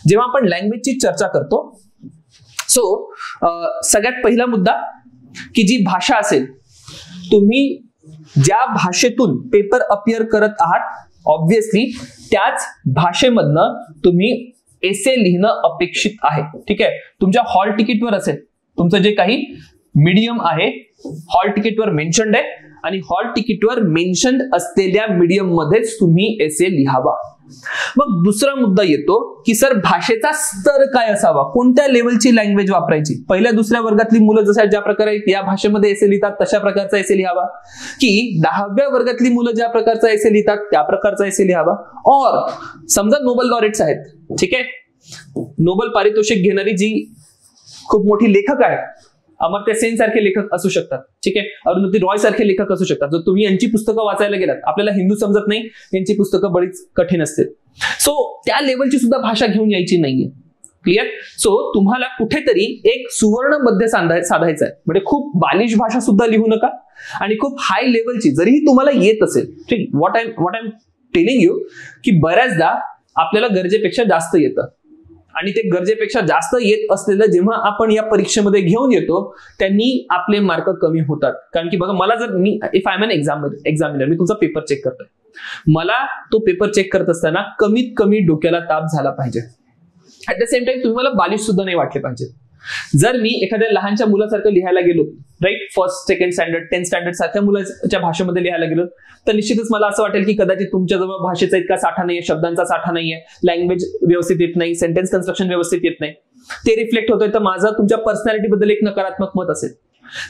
जेव्हा आपण लँग्वेजची चर्चा करतो, सो सगळ्यात पहिला मुद्दा की जी भाषा असेल, तुम्ही ज्या भाषेतून पेपर अपियर करत आहात, ऑब्व्हियसली त्याच भाषेमधनं तुम्ही एसे लिहिणं अपेक्षित आहे, ठीक आहे. तुमच्या हॉल तिकीटवर असेल, तुमचं जे काही मीडियम आहे हॉल तिकीटवर मेन्शन्ड आहे, आणि हॉल तिकीटवर मेन्शन्ड असलेल्या मीडियम मध्येच तुम्ही एसे लिहावा. मग दुसरा मुद्दा येतो की सर भाषेचा स्तर काय असावा, कोणत्या लेवलची लँग्वेज वापरायची. पहिल्या दुसऱ्या वर्गातली मुलं जसं ज्या प्रकारे या भाषेमध्ये एसे लिहितात तशा प्रकारचा एसे लिहावा, की 10व्या वर्गातली मुलं ज्या प्रकारचा एसे लिहितात त्या प्रकारचा एसे लिहावा. और समजा नोबेल लॉरेट्स आहेत, ठीक आहे, नोबेल पारितोषिक घेणारी जी खूप मोठी लेखक आहे, अमर्त्य सेन सारखे लेखक असू शकतात, ठीक आहे, अरुंधती रॉय सारखे लेखक असू शकतात. जर तुम्ही यांची पुस्तकं वाचायला गेलात, आपल्याला हिंदू समजत नाही, यांची पुस्तकं बरीच कठीण असतील. सो त्या लेवलची सुद्धा भाषा घेऊन यायची नाहीये, क्लिअर. सो तुम्हाला कुठेतरी एक सुवर्ण मध्य साधायचा आहे. म्हणजे खूप बालिश भाषा सुद्धा लिहू नका, आणि खूप हाय लेवलची जरीही तुम्हाला येत असेल, ठीक. What I am telling you की बऱ्याचदा आपल्याला गरजेपेक्षा जास्त येतं, आणि ते गरजेपेक्षा जास्त येत असलेलं जेव्हा आपण या परीक्षेमध्ये घेऊन येतो त्यांनी आपले मार्क कमी होतात. कारण की बघा, मला जर मी if I am an examiner, मी तुमचा पेपर चेक करतोय, मला तो पेपर चेक करत असताना कमीत कमी डोक्याला ताप झाला पाहिजे. ऍट द सेम टाइम तुम्ही मला बालिश सुद्धा नाही वाटले पाहिजे. जर मी एखाद्या लहानच्या मुलासारखं लिहायला गेलो, right, first, second standard, 10th standard सारख्या मुलाच्या भाषेमध्ये लिहायला गेलो, तर निश्चितच मला असं वाटेल की कदाचित तुमच्याजवळ भाषेचा इतका साठा नाहीये, शब्दांचा साठा नाहीये, लँग्वेज व्यवस्थित येत नाही, सेंटेन्स कन्स्ट्रक्शन व्यवस्थित येत नाही. ते रिफ्लेक्ट होतंय, तर माझं तुमच्या पर्सनॅलिटी बद्दल एक नकारात्मक मत असेल.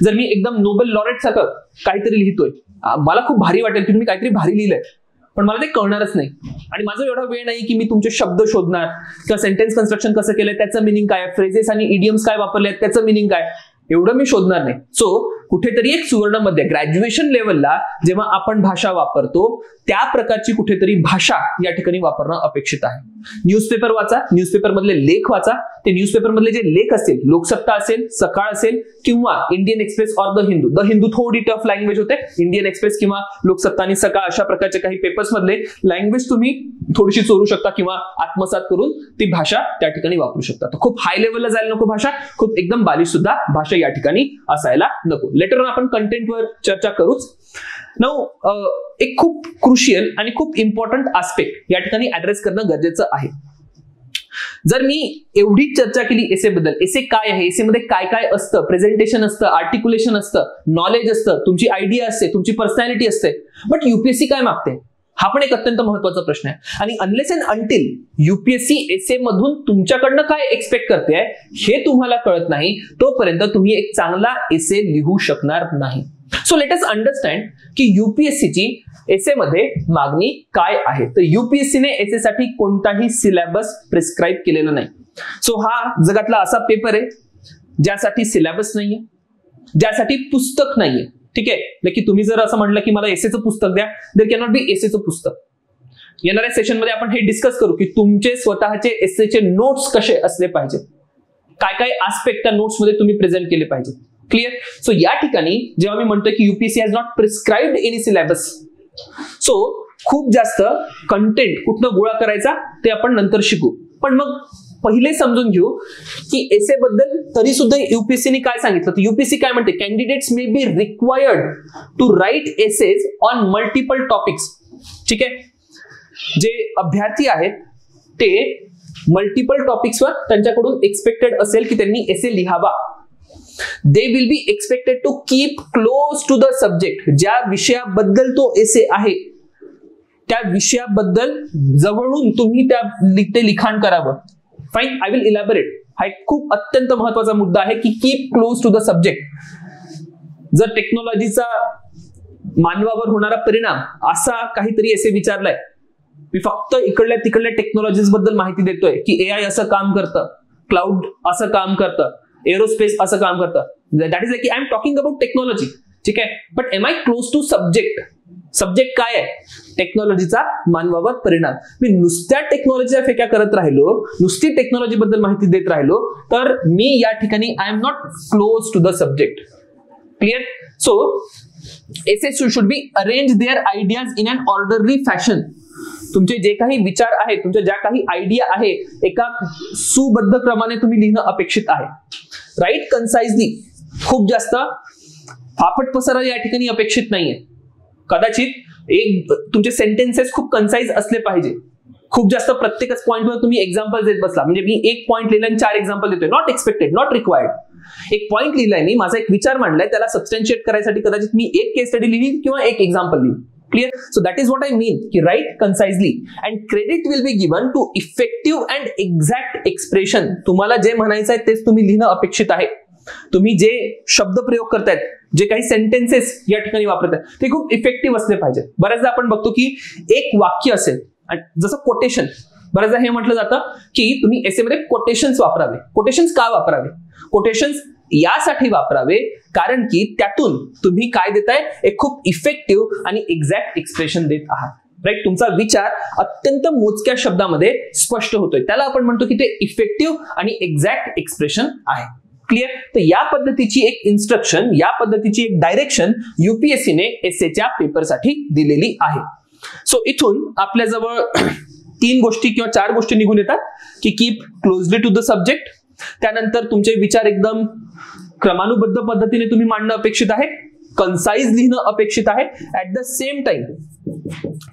जर मी एकदम नोबेल लॉरेट सारखं काहीतरी लिहितोय, मला खूप भारी वाटेल की तुम्ही काहीतरी भारी लिहिलंय, पण मला ते कळणारच नाही, आणि माझा एवढा वेळ नाही की मी तुमचे शब्द शोधणार किंवा सेंटेन्स कन्स्ट्रक्शन कसं केलंय त्याचं मिनिंग काय, फ्रेजेस आणि इडियम्स काय वापरले त्याचं मिनिंग काय, एवढं मी शोधणार नाही. सो कुठेतरी एक सुवर्ण मध्ये ग्रॅज्युएशन लेवलला जेव्हा आपण भाषा वापरतो त्या प्रकारची कुठेतरी भाषा या ठिकाणी वापरणं अपेक्षित आहे. न्यूजपेपर वाचा, न्यूजपेपर मधले लेख वाचा. ते न्यूजपेपर मधले जे लेख असतील, लोकसत्ता असेल, सकाळ असेल, किंवा इंडियन एक्सप्रेस और द हिंदू थोडी टफ लँग्वेज होते. इंडियन एक्सप्रेस किंवा लोकसत्ता आणि सकाळ अशा प्रकारचे काही पेपर्स मधले लँग्वेज तुम्ही थोडीशी चोरू शकता किंवा आत्मसात करून ती भाषा त्या ठिकाणी वापरू शकता. तर खूप हाय लेवलला जायला नको भाषा, खूप एकदम बालिश सुद्धा भाषा या ठिकाणी असायला नको. लेटर आपण कंटेंटवर चर्चा करूच. नाउ एक खूप क्रुशियल आणि खूप इम्पॉर्टंट आस्पेक्ट या ठिकाणी ऍड्रेस करणं गरजेचं आहे. जर मी एवढी चर्चा केली एसे बद्दल, एसे काय आहे, एसे मध्ये काय काय असतं, प्रेझेंटेशन असतं, आर्टिक्युलेशन असतं, नॉलेज असतं, तुमची आयडिया असते, तुमची पर्सनॅलिटी असते, बट युपीएससी काय मागते हा पण एक अत्यंत महत्वाचा प्रश्न आहे. आणि अनलेस अँड अंटिल युपीएससी एसे मधून तुमच्याकडनं काय एक्सपेक्ट करते हे तुम्हाला कळत नाही तोपर्यंत तुम्ही एक चांगला एसे लिहू शकणार नाही. सो लेट अस अंडरस्टँड की युपीएससीची एसे मध्ये मागणी काय आहे. तर युपीएससीने एसे साठी कोणताही सिलेबस प्रिस्क्राईब केलेला नाही. सो हा जगातला असा पेपर आहे ज्यासाठी सिलेबस नाहीये, ज्यासाठी पुस्तक नाहीये, ठीक आहे, की तुम्ही जर असं म्हटलं की मला एसेचं पुस्तक द्या, देयर कॅनॉट बी एसेचं पुस्तक. येणाऱ्या सेशनमध्ये आपण हे डिस्कस करू की तुमचे स्वतःचे एसेचे नोट्स कसे असले पाहिजे, काय काय आस्पेक्ट त्या नोट्स मध्ये तुम्ही प्रेझेंट केले पाहिजे. क्लिअर. सो या ठिकाणी जेव्हा मी म्हणतोय की UPSC has not prescribed any syllabus, so खूप जास्त कंटेंट कुठनं गोळा करायचा ते आपण नंतर शिकू. पण मग पहिले समजून घेऊ की एसे बद्दल तरी सुद्धा युपीएससीने काय सांगितलं. तर युपीएससी काय म्हणते, candidates may be required to write essays on multiple topics. ठीक आहे, जे अभ्यर्थी आहेत ते मल्टिपल टॉपिक्सवर त्यांच्याकडून एक्सपेक्टेड असेल की त्यांनी एसे लिहावा. They will be expected to keep close to the subject. ज्या विषयाबद्दल तो एसे आहे त्या विषयाबद्दल जवळून तुम्ही ते लिखाण करावं. Fine, I will elaborate. हा एक खूप अत्यंत महत्वाचा मुद्दा आहे की keep close to the subject. जर टेक्नॉलॉजीचा मानवावर होणारा परिणाम असा काहीतरी एसे विचारलाय, मी फक्त इकडल्या तिकडल्या टेक्नॉलॉजीज बद्दल माहिती देतोय की एआय असं काम करतं, क्लाउड असं काम करतं, एरोस्पेस असं काम करतं, that is like I am talking about technology. ठीक आहे, but am I close to subject. Subject काय आहे, टेक्नॉलॉजीचा मानवावर परिणाम. मी नुसत्या टेक्नॉलॉजीच्या फेक्या करत राहिलो, नुसती टेक्नॉलॉजी बद्दल माहिती देत राहिलो, तर मी या ठिकाणी I am not close to the subject. Clear. So essays should be arrange their ideas in an orderly fashion. तुमचे जे काही विचार आहेत, तुमच्या ज्या काही आयडिया आहे, एका सुबद्ध क्रमाने तुम्ही लिहिणं अपेक्षित आहे. राईट कन्साइजली. खूप जास्त फापट पसारा या ठिकाणी अपेक्षित नाहीये. कदाचित एक तुमचे सेंटेन्सेस खूप कन्साइज असले पाहिजे. खूप जास्त प्रत्येकच पॉइंटवर तुम्ही एक्झाम्पल देत बसला, म्हणजे मी एक पॉइंट लिहिला आणि 4 एक्झाम्पल देतोय. Not expected, not required. एक पॉइंट लिहिलाय मी, माझा एक विचार मांडलाय, त्याला सबस्टॅन्शिएट करायसाठी कदाचित मी एक केस स्टडी लिहिली किंवा एक एक्झाम्पल लिहिली. Clear. So that is what I mean की write concisely and credit will be given to effective and exact expression. तुम्हाला जे म्हणायचं आहे तेच तुम्ही लिहिणं अपेक्षित आहे. तुम्ही जे शब्द प्रयोग करतायत, जे काही सेंटेन्सेस या ठिकाणी वापरतायत, ते खूप इफेक्टिव्ह असले पाहिजे. बऱ्याचदा आपण बघतो की एक वाक्य असेल, जसं कोटेशन, बऱ्याचदा हे म्हटलं जातं की तुम्ही एसे मध्ये कोटेशन्स वापरावे. कोटेशन्स का वापरावे? कोटेशन्स यासाठी वापरावे कारण की त्यातून तुम्ही काय देताय, एक खूप इफेक्टिव्ह आणि एक्झॅक्ट एक्सप्रेशन देत आहात. राईट. तुमचा विचार अत्यंत मोजक्या शब्दामध्ये स्पष्ट होतोय, त्याला आपण म्हणतो की ते इफेक्टिव्ह आणि एक्झॅक्ट एक्सप्रेशन आहे. क्लिअर. तर या पद्धतीची एक इन्स्ट्रक्शन, या पद्धतीची एक डायरेक्शन युपीएससीने एसेच्या पेपरसाठी दिलेली आहे. सो इथून आपल्याजवळ 3 गोष्टी किंवा 4 गोष्टी निघून येतात की keep closely to the subject. त्यानंतर तुमचे विचार एकदम क्रमानुबद्ध पद्धतीने तुम्ही मांडणं अपेक्षित आहे, कन्साइज लिहिणं अपेक्षित आहे. ऍट द सेम टाइम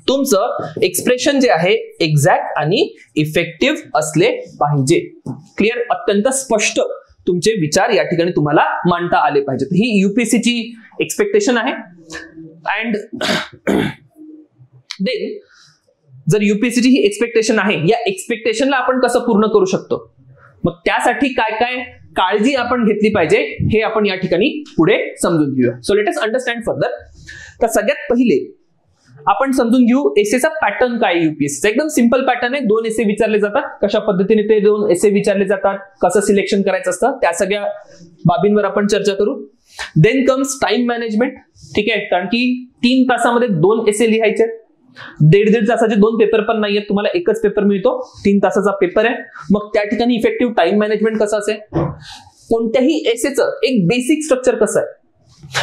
तुमचं एक्सप्रेशन जे आहे एक्झॅक्ट आणि इफेक्टिव्ह असले पाहिजे. क्लिअर. अत्यंत स्पष्ट तुमचे विचार या ठिकाणी तुम्हाला मांडता आले पाहिजेत. ही युपीएससीची एक्सपेक्टेशन आहे. अँड देन जर युपीएससीची ही एक्सपेक्टेशन आहे, या एक्सपेक्टेशनला आपण कसं पूर्ण करू शकतो, मग त्यासाठी काय काय काळजी आपण घेतली पाहिजे हे आपण या ठिकाणी पुढे समजून घेऊया. So let us understand further. तर सगळ्यात पहिले आपण समजून घेऊ एसेचा पॅटर्न काय. युपीएससीचा एकदम सिंपल पॅटर्न आहे. 2 एसे विचारले जातात. कशा पद्धतीने ते 2 एसे विचारले जातात, कसं सिलेक्शन करायचं असतं, त्या सगळ्या बाबींवर आपण चर्चा करू. Then comes time management. ठीक आहे, कारण की 3 तासामध्ये 2 एसे लिहायचे. 1.5 तासाचे 2 पेपर पण नाहीयेत, तुम्हाला एकच पेपर मिळतो. 3 तासाचा पेपर आहे. मग त्या ठिकाणी इफेक्टिव्ह टाइम मॅनेजमेंट कसं असेल, कोणत्याही एसेचं एक बेसिक स्ट्रक्चर कसं आहे,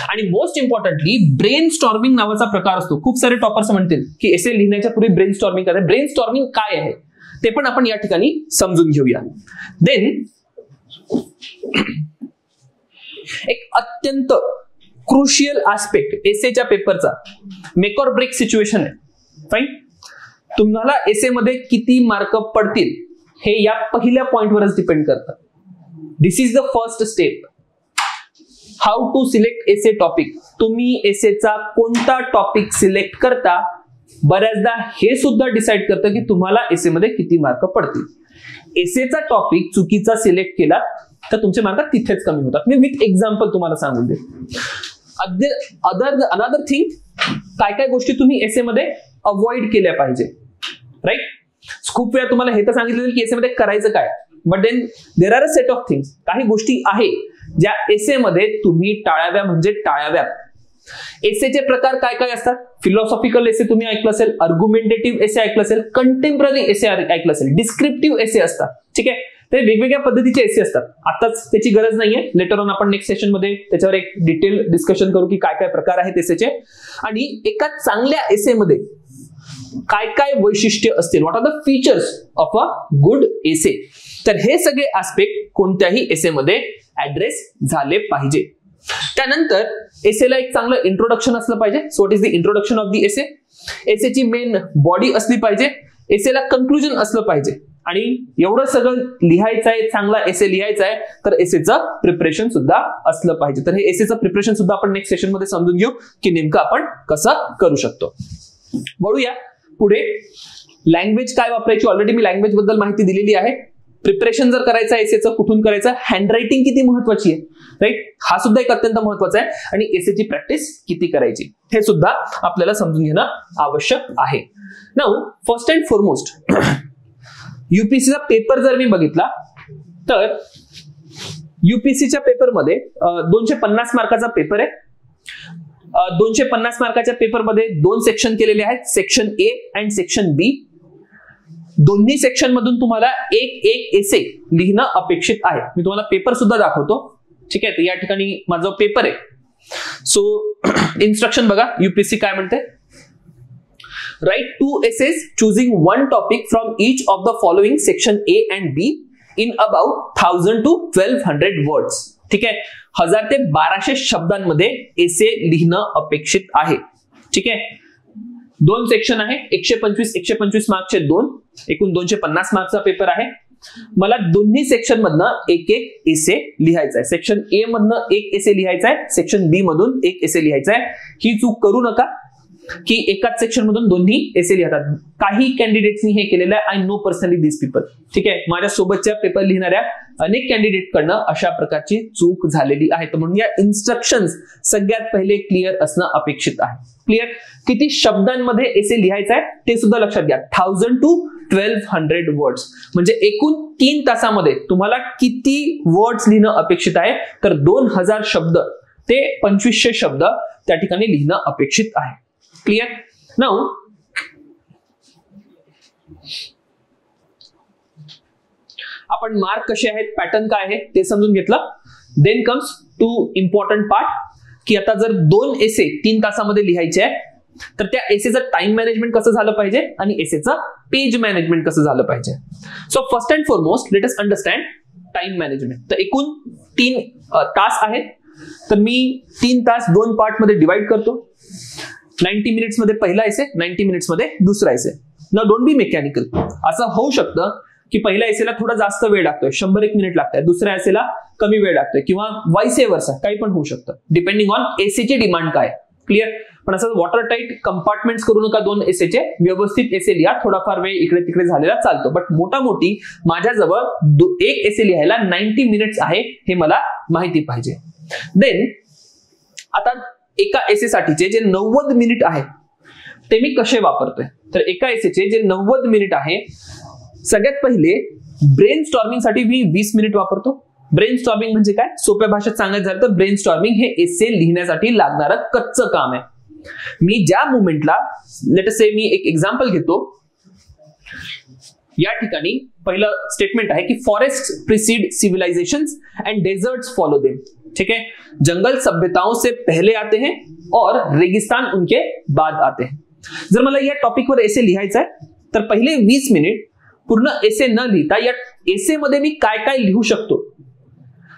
आणि मोस्ट इम्पॉर्टंटली ब्रेन स्टॉर्मिंग नावाचा प्रकार असतो. खूप सारे टॉपर्स म्हणतील की एसे लिहिण्याच्या पूर्वी ब्रेन स्टॉर्मिंग काय आहे. ब्रेन स्टॉर्मिंग काय आहे ते पण आपण या ठिकाणी समजून घेऊया. देन एक अत्यंत क्रुशियल आस्पेक्ट एसेच्या पेपरचा मेक ऑर ब्रेक सिच्युएशन आहे. फाईन. तुम्हाला एसे मध्ये किती मार्क पडतील हे या पहिल्या पॉइंटवरच डिपेंड करतं. This is the first step. How to select essay topic. तुम्ही एसेचा कोणता टॉपिक सिलेक्ट करता, बऱ्याचदा हे सुद्धा डिसाइड करतं की तुम्हाला एसे मध्ये किती मार्क पडतील. एसेचा टॉपिक चुकीचा सिलेक्ट केला तर तुमचे मार्क तिथेच कमी होतात. मी विथ एक्झाम्पल तुम्हाला सांगून दे. अनदर थिंग, काय काय गोष्टी तुम्ही एसे मध्ये अवॉइड केल्या पाहिजे. राईट. खूप वेळा तुम्हाला हे तर सांगितलं की एसे मध्ये करायचं काय, but then there are a set of things. काही गोष्टी आहे ज्या एसे मध्ये तुम्ही टाळाव्या म्हणजे टाळाव्यात. एसेचे प्रकार काय काय असतात? फिलॉसॉफिकल एसे तुम्ही ऐकलं असेल, आर्ग्युमेंटेटिव्ह एसे ऐकलं असेल, कंटेम्पररी एसे ऐकलं असेल, डिस्क्रिप्टिव्ह एसे असतात. ठीक आहे, ते वेगवेगळ्या पद्धतीचे एसे असतात. आताच त्याची गरज नाहीये, लेटर ऑन आपण नेक्स्ट सेशन मध्ये त्याच्यावर एक डिटेल डिस्कशन करू की काय काय प्रकार आहेत एसेचे. आणि एका चांगल्या एसे मध्ये काय काय वैशिष्ट्य असतील, what are the features of a good essay. तर हे सगळे आस्पेक्ट कोणत्याही एसे मध्ये ऍड्रेस झाले पाहिजे. त्यानंतर एसेला एक चांगलं इंट्रोडक्शन असलं पाहिजे. So what is the introduction of the essay. एसेची मेन बॉडी असली पाहिजे. एसेला कंक्लुजन असलं पाहिजे. आणि एवढं सगळं लिहायचं आहे, चांगला एसे लिहायचा आहे, तर एसेचं प्रिपरेशन सुद्धा असलं पाहिजे. तर हे एसेचं प्रिपरेशन सुद्धा आपण नेक्स्ट सेशन मध्ये समजून घेऊ की नेमकं आपण कसं करू शकतो. वळूया पुढे. लँग्वेज काय वापरायची, ऑलरेडी मी लँग्वेज बद्दल माहिती दिलेली आहे. प्रिपरेशन जर करायचं एसेचं, कुठून करायचं, हँडरायटिंग किती महत्वाची आहे, राईट, हा सुद्धा एक अत्यंत महत्वाचा आहे. आणि एसेची प्रॅक्टिस किती करायची हे सुद्धा आपल्याला समजून घेणं आवश्यक आहे. नाउ फर्स्ट अँड फॉरमोस्ट, युपीएससीचा पेपर जर मी बघितला तर युपीएससीच्या पेपरमध्ये 250 मार्काचा पेपर आहे. 250 मार्काच्या पेपरमध्ये 2 सेक्शन केलेले आहेत, सेक्शन ए अँड सेक्शन बी. दोन्ही सेक्शन मधून तुम्हाला एक एक एसे लिहिणं अपेक्षित आहे. मी तुम्हाला पेपर सुद्धा दाखवतो. ठीक आहे, तर या ठिकाणी माझा पेपर आहे. सो इन्स्ट्रक्शन बघा, युपीएससी काय म्हणते. Write 2 essays choosing one topic from each of the following section A and B in about 1000 to 1200 words. ठीक आहे, 1000 ते 1200 शब्दांमध्ये एसे लिहिणं अपेक्षित आहे. ठीक आहे, 2 सेक्शन आहे, 125 मार्कचे 2, एकूण 250 मार्कचा पेपर आहे. मला दोन्ही सेक्शन मधनं एक एक एसे लिहायचा आहे. सेक्शन ए मधनं एक एसे लिहायचा आहे, सेक्शन बी मधून एक एसे लिहायचा आहे. ही चूक करू नका की एकाच सेक्शन मधून दोन्ही एसे लिहितात. काही कॅन्डिडेट्सनी हे केलेलं आहे. I know personally this people. ठीक आहे, माझ्या सोबतच्या पेपर लिहिणाऱ्या अनेक कॅन्डिडेट कडनं अशा प्रकारची चूक झालेली आहे. तर म्हणून या इन्स्ट्रक्शन्स सगळ्यात पहिले क्लिअर असणं अपेक्षित आहे. क्लिअर, किती शब्दांमध्ये एसे लिहायचा आहे ते सुद्धा लक्षात घ्या. 1000 to 1200 वर्ड्स म्हणजे एकूण 3 तासामध्ये तुम्हाला किती वर्ड्स लिहिणं अपेक्षित आहे, तर 2000 शब्द ते 2500 शब्द त्या ठिकाणी लिहिणं अपेक्षित आहे. क्लिअर. नाउ आपण मार्क कसे आहेत, पॅटर्न काय आहे ते समजून घेतलं. Then comes two important part की आता जर 2 एसे 3 तासामध्ये लिहायचे आहे तर त्या एसेचं टाइम मॅनेजमेंट कसं झालं पाहिजे आणि एसेचं पेज मॅनेजमेंट कसं झालं पाहिजे. So first and foremost let us understand time management. तर एकूण 3 तास आहेत, तर मी 3 तास 2 पार्ट मध्ये डिवाइड करतो. 90 मिनिट्स मध्ये पहिला एसे, 90 मिनिट्स मध्ये दुसरा essay. Now don't be mechanical. असं होऊ शकतं की पहिल्या एसेला थोडा जास्त वेळ लागतोय, 100-1 मिनिट लागतंय, दुसऱ्या एसेला कमी वेळ लागतोय, किंवा वाईस वर्सा, काही पण होऊ शकतं डिपेंडिंग ऑन एसेची डिमांड काय. क्लिअर. पण असं वॉटर टाईट कंपार्टमेंट्स करू नका 2 एसेचे. व्यवस्थित एसे लिहा. थोडाफार वेळ इकडे तिकडे झालेला चालतो, बट मोठी माझ्याजवळ एक एसे लिहायला 90 मिनिट्स आहे हे मला माहिती पाहिजे. देन आता एका एसे साठीचे जे 90 मिनिट आहे ते मी कसे वापरतोय. तर एका एसेचे जे 90 मिनिट आहे, सगळ्यात पहिले ब्रेन स्टॉर्मिंग साठी मी 20 मिनिट वापरतो. ब्रेन स्टॉर्मिंग म्हणजे काय, सोप्या भाषेत सांगायचं झालं तर ब्रेन स्टॉर्मिंग हे एसे लिहिण्यासाठी लागणारं कच्चं काम आहे. मी ज्या मुवमेंटला, लेट अस से मी एक एक्झाम्पल घेतो. या ठिकाणी पहिलं स्टेटमेंट आहे की forest precede civilisations and deserts follow them. ठीक है, जंगल सभ्यताओं से पहले आते हैं और रेगिस्तान उनके बाद आते हैं. जर मला या टॉपिकवर एसे लिहायचा आहे तर पहिले 20 मिनिट पूर्ण एसे न लिहिता या एसे मध्ये मी काय काय लिहू शकतो,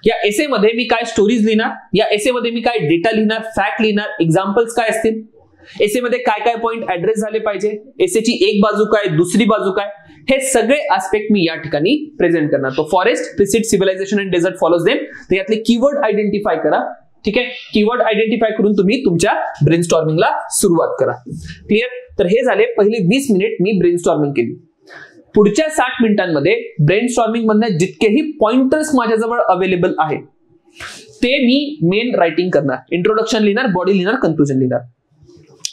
या एसे मध्ये मी काय स्टोरीज लिहिणार, या एसे मध्ये मी काय डेटा लिहिणार, फॅक्ट लिहिणार, एक्झाम्पल्स काय असतील, एसे मध्ये काय काय पॉइंट ऍड्रेस झाले पाहिजे, एसेची एक बाजू काय, दुसरी बाजू काय, हे सगळे आस्पेक्ट मी या ठिकाणी प्रेझेंट करणार. तो forest precede civilization and desert follows them. तर यातले कीवर्ड आयडेंटिफाय करा. ठीक आहे, कीवर्ड आयडेंटिफाय करून तुम्ही तुमच्या ब्रेनस्टॉर्मिंगला सुरुवात करा. क्लिअर. तर हे झाले पहिले 20 मिनिट मी ब्रेनस्टॉर्मिंग केली. पुढच्या 60 मिनिटांमध्ये ब्रेनस्टॉर्मिंग मधनं जितकेही पॉइंटर्स माझ्याजवळ अवेलेबल आहे ते मी मेन रायटिंग करणार. इंट्रोडक्शन लिहिणार, बॉडी लिहिणार, कन्क्लुजन लिहिणार.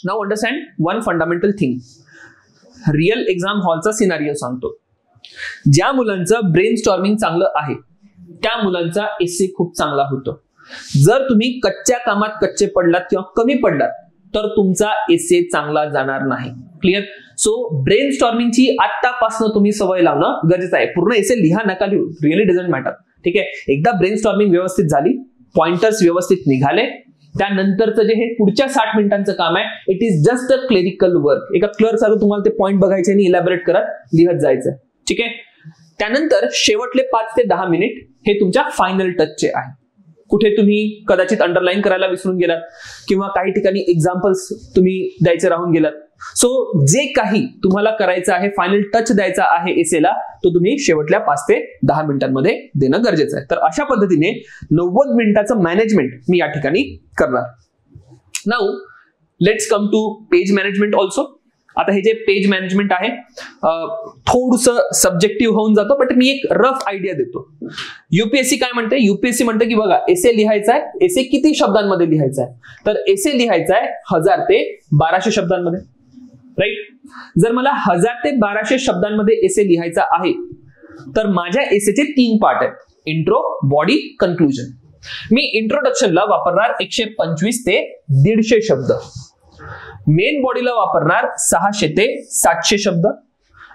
Now understand one fundamental thing. Real exam हॉलचा सिनारिओ सांगतो. ज्या मुलांचं ब्रेनस्टॉर्मिंग चांगलं आहे त्या मुलांचा एसे खूप चांगला होतो. जर तुम्ही कच्च्या कामात कच्चे पडलात किंवा कमी पडलात तर तुमचा एसे चांगला जाणार नाही. क्लिअर? सो ब्रेन स्टॉर्मिंगची आतापासून तुम्ही सवय लावणं गरजेचं आहे. पूर्ण एसे लिहा नका लिहू, रिअली डझंट मॅटर. ठीक आहे, एकदा ब्रेन स्टॉर्मिंग व्यवस्थित झाली, पॉइंटर्स व्यवस्थित निघाले, त्यानंतरचं जे हे पुढच्या 60 मिनिटांचं काम आहे, it is just a clerical work. एका क्लर्क सारखं तुम्हाला ते पॉइंट बघायचे आणि इलॅबोरेट करत लिहत जायचं. ठीक आहे, त्यानंतर शेवटले 5 ते 10 मिनिट हे तुमच्या फायनल टचचे आहे. कुठे तुम्ही कदाचित अंडरलाईन करायला विसरून गेलात किंवा काही ठिकाणी एक्झाम्पल्स तुम्ही द्यायचे राहून गेलात. सो जे काही तुम्हाला करायचं आहे, फायनल टच द्यायचा आहे एसेला, तो तुम्ही शेवटल्या 5 ते 10 मिनिटांमध्ये देणं गरजेचं आहे. तर अशा पद्धतीने 90 मिनिटाचं मॅनेजमेंट मी या ठिकाणी करणार. Now let's come to page management also. आता हे जे पेज मॅनेजमेंट आहे थोडंसं सब्जेक्टिव्ह होऊन जातो, बट मी एक रफ आयडिया देतो. युपीएससी काय म्हणते? युपीएससी म्हणते की बघा, एसे लिहायचा आहे, एसे किती शब्दांमध्ये लिहायचा आहे? तर एसे लिहायचा आहे 1000 ते 1200 शब्दांमध्ये. राईट? जर मला 1000 ते 1200 शब्दांमध्ये एसे लिहायचा आहे तर माझ्या एसेचे 3 पार्ट आहेत: इंट्रो, बॉडी, कन्क्लुजन. मी इंट्रोडक्शनला वापरणार 125 ते 150 शब्द, मेन बॉडीला वापरणार 600 ते 700 शब्द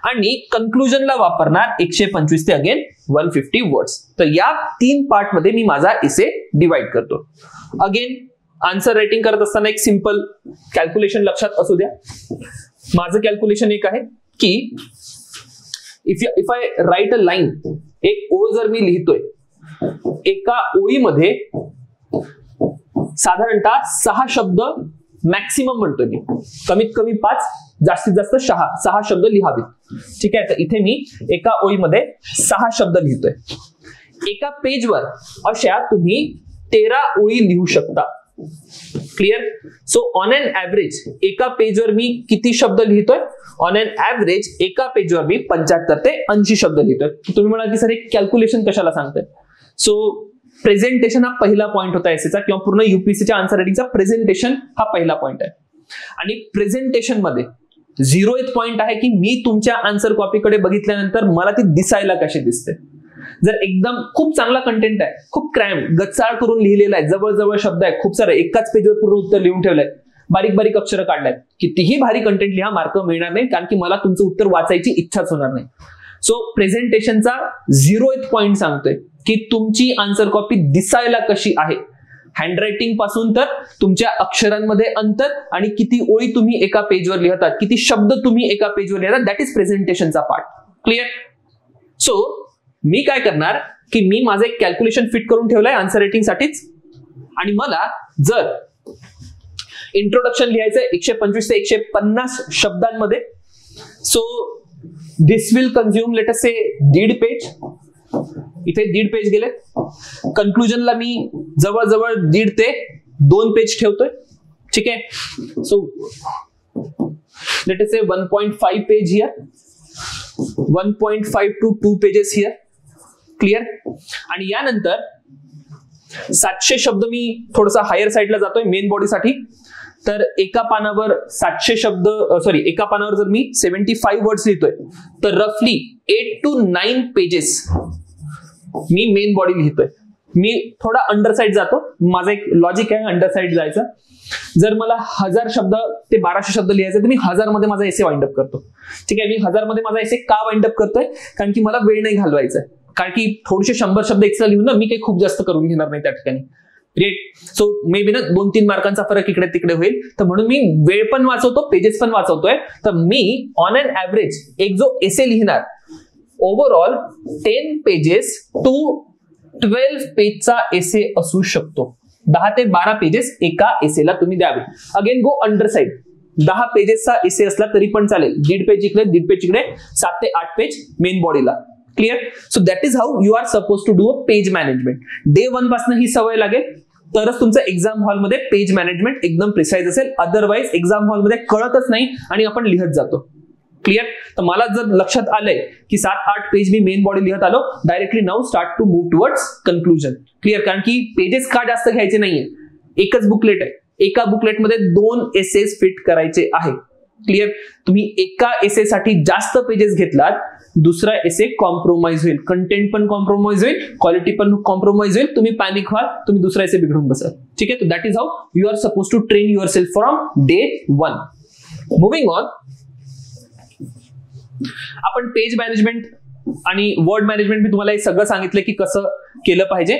आणि कन्क्लुजनला वापरणार 125 ते अगेन 150 वर्ड्स. तर या 3 पार्ट मध्ये मी माझा एसे डिवाइड करतो. अगेन आन्सर रायटिंग करत असताना एक सिंपल कॅल्क्युलेशन लक्षात असू द्या. माझं कॅल्क्युलेशन एक आहे की if I right a line, एक ओळ जर मी लिहितोय, एका ओळीमध्ये साधारणतः 6 शब्द मॅक्सिमम म्हणतोय मी, कमीत कमी 5, जास्तीत जास्त 6 शब्द लिहावेत. ठीक आहे, तर इथे मी एका ओळीमध्ये 6 शब्द लिहितोय. एका पेजवर अशा तुम्ही 13 ओळी लिहू शकता. Clear? So on an average एका पेजवर मी किती शब्द लिहितोय? ऑन एन ऍव्हरेज एका पेजवर मी 75 ते 80 शब्द लिहितोय. तुम्ही म्हणाल की सर एक कॅल्क्युलेशन कशाला सांगताय? सो प्रेझेंटेशन हा पहिला पॉइंट होता एसेचा, किंवा पूर्ण युपीएससीच्या आन्सर रायटिंगचा प्रेझेंटेशन हा पहिला पॉइंट आहे. आणि प्रेझेंटेशन मध्ये 0th पॉइंट आहे की मी तुमच्या आन्सर कॉपीकडे बघितल्यानंतर मला ती दिसायला कशी दिसते. जर एकदम खूप चांगला कंटेंट आहे, खूप क्रॅम गच्चाळ करून लिहिलेला आहे, जवळ जवळ शब्द आहे, खूप सारे एकाच पेजवर पूर्ण उत्तर लिहून ठेवलंय, बारीक बारीक अक्षरं काढल्यात, कितीही भारी कंटेंट लिहा, मार्क मिळणार नाही, कारण की मला तुमचं उत्तर वाचायची इच्छाच होणार नाही. सो प्रेझेंटेशनचा 0th पॉइंट सांगतोय की तुमची आन्सर कॉपी दिसायला कशी आहे. हँडरायटिंग पासून तर तुमच्या अक्षरांमध्ये अंतर आणि किती ओळी तुम्ही एका पेजवर लिहतात, किती शब्द तुम्ही एका पेजवर लिहतात, दॅट इज प्रेझेंटेशनचा पार्ट. क्लिअर? सो मी काय करणार की मी माझं एक कॅल्क्युलेशन फिट करून ठेवलंय आन्सर रायटिंग साठीच. आणि मला जर इंट्रोडक्शन लिहायचंय 125 ते 150 शब्दांमध्ये, so this will consume late us say 1.5 page. इथे 1.5 पेज गेले. कन्क्लुजनला मी जवळजवळ 1.5 ते 2 पेज ठेवतोय. ठीक आहे, so let us say 1.5 page here, 1.5 to 2 pages here. Clear? आणि यानंतर 700 शब्द मी थोडासा हायर साईडला जातोय मेन बॉडीसाठी. तर एका पानावर 700 शब्द, एका पानावर जर मी 75 वर्ड्स लिहितोय तर रफली 8 to 9 pages me main body लिहितोय. मी थोडा अंडर साइड जातो, माझा एक लॉजिक आहे अंडर साइड जायचं. जर मला 1000 शब्द ते 1200 शब्द लिहायचे तर मी 1000 मध्ये माझा एसे वाइंड अप करतो. ठीक आहे, मी 1000 मध्ये माझा एसे का वाइंड अप करतोय? कारण की मला वेळ नाही घालवायचा, कारण की थोडेसे 100 शब्द एक्स्ट्रा लिहून ना मी काही खूप जास्त करून घेणार नाही त्या ठिकाणी. ग्रेट. सो मे बी ना 2-3 मार्कांचा फरक इकडे तिकडे होईल, तर म्हणून मी वेळ पण वाचवतो, पेजेस पण वाचवतोय. तर मी ऑन एन ऍव्हरेज एक जो एसे लिहिणार, ओव्हरऑल 10 पेजेस टू 12 पेजचा एसे असू शकतो. 10 ते 12 पेजेस एका एसेला तुम्ही द्यावे. Again go under side. 10 पेजेसचा एसे असला तरी पण चालेल. 1.5 पेज इकडे, 1.5 पेज इकडे, 7 ते 8 पेज मेन बॉडीला. Clear? So that is how you are suppose to do a page management. Day 1 पासून ही सवय लागेल तरच तुमचं एक्झाम हॉलमध्ये पेज मॅनेजमेंट एकदम प्रिसाइज असेल. अदरवाईज एक्झाम हॉलमध्ये कळतच नाही आणि आपण लिहत जातो. क्लिअर? तर मला जर लक्षात आलंय की 7-8 पेज मी मेन बॉडी लिहत आलो, directly now start to move towards conclusion. Clear? कारण की पेजेस का जास्त घ्यायचे नाहीये, एकच बुकलेट आहे, एका बुकलेटमध्ये 2 एसेस फिट करायचे आहे. क्लिअर? तुम्ही एका एसेसाठी जास्त पेजेस घेतलात, दुसरा एसे कॉम्प्रोमाइज होईल, कंटेंट पण कॉम्प्रोमाइज होईल, क्वालिटी पण कॉम्प्रोमाइज होईल, तुम्ही पॅनिक व्हाल, तुम्ही दुसरा एसे बिघडून बसाल. ठीक आहे, that is how you are suppose to train your self from day 1. Moving on, आपण पेज मॅनेजमेंट आणि वर्ड मॅनेजमेंट मी तुम्हाला हे सगळं सांगितलं की कसं केलं पाहिजे.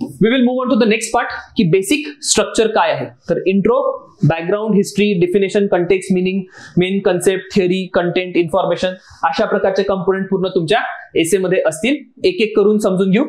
We will move on to the next part की बेसिक स्ट्रक्चर काय आहे. तर intro, background, history, definition, context, meaning, main concept, theory, content, information, अशा प्रकारचे कंपोनेंट पूर्ण तुमच्या एसे मध्ये असतील. एक एक करून समजून घेऊ.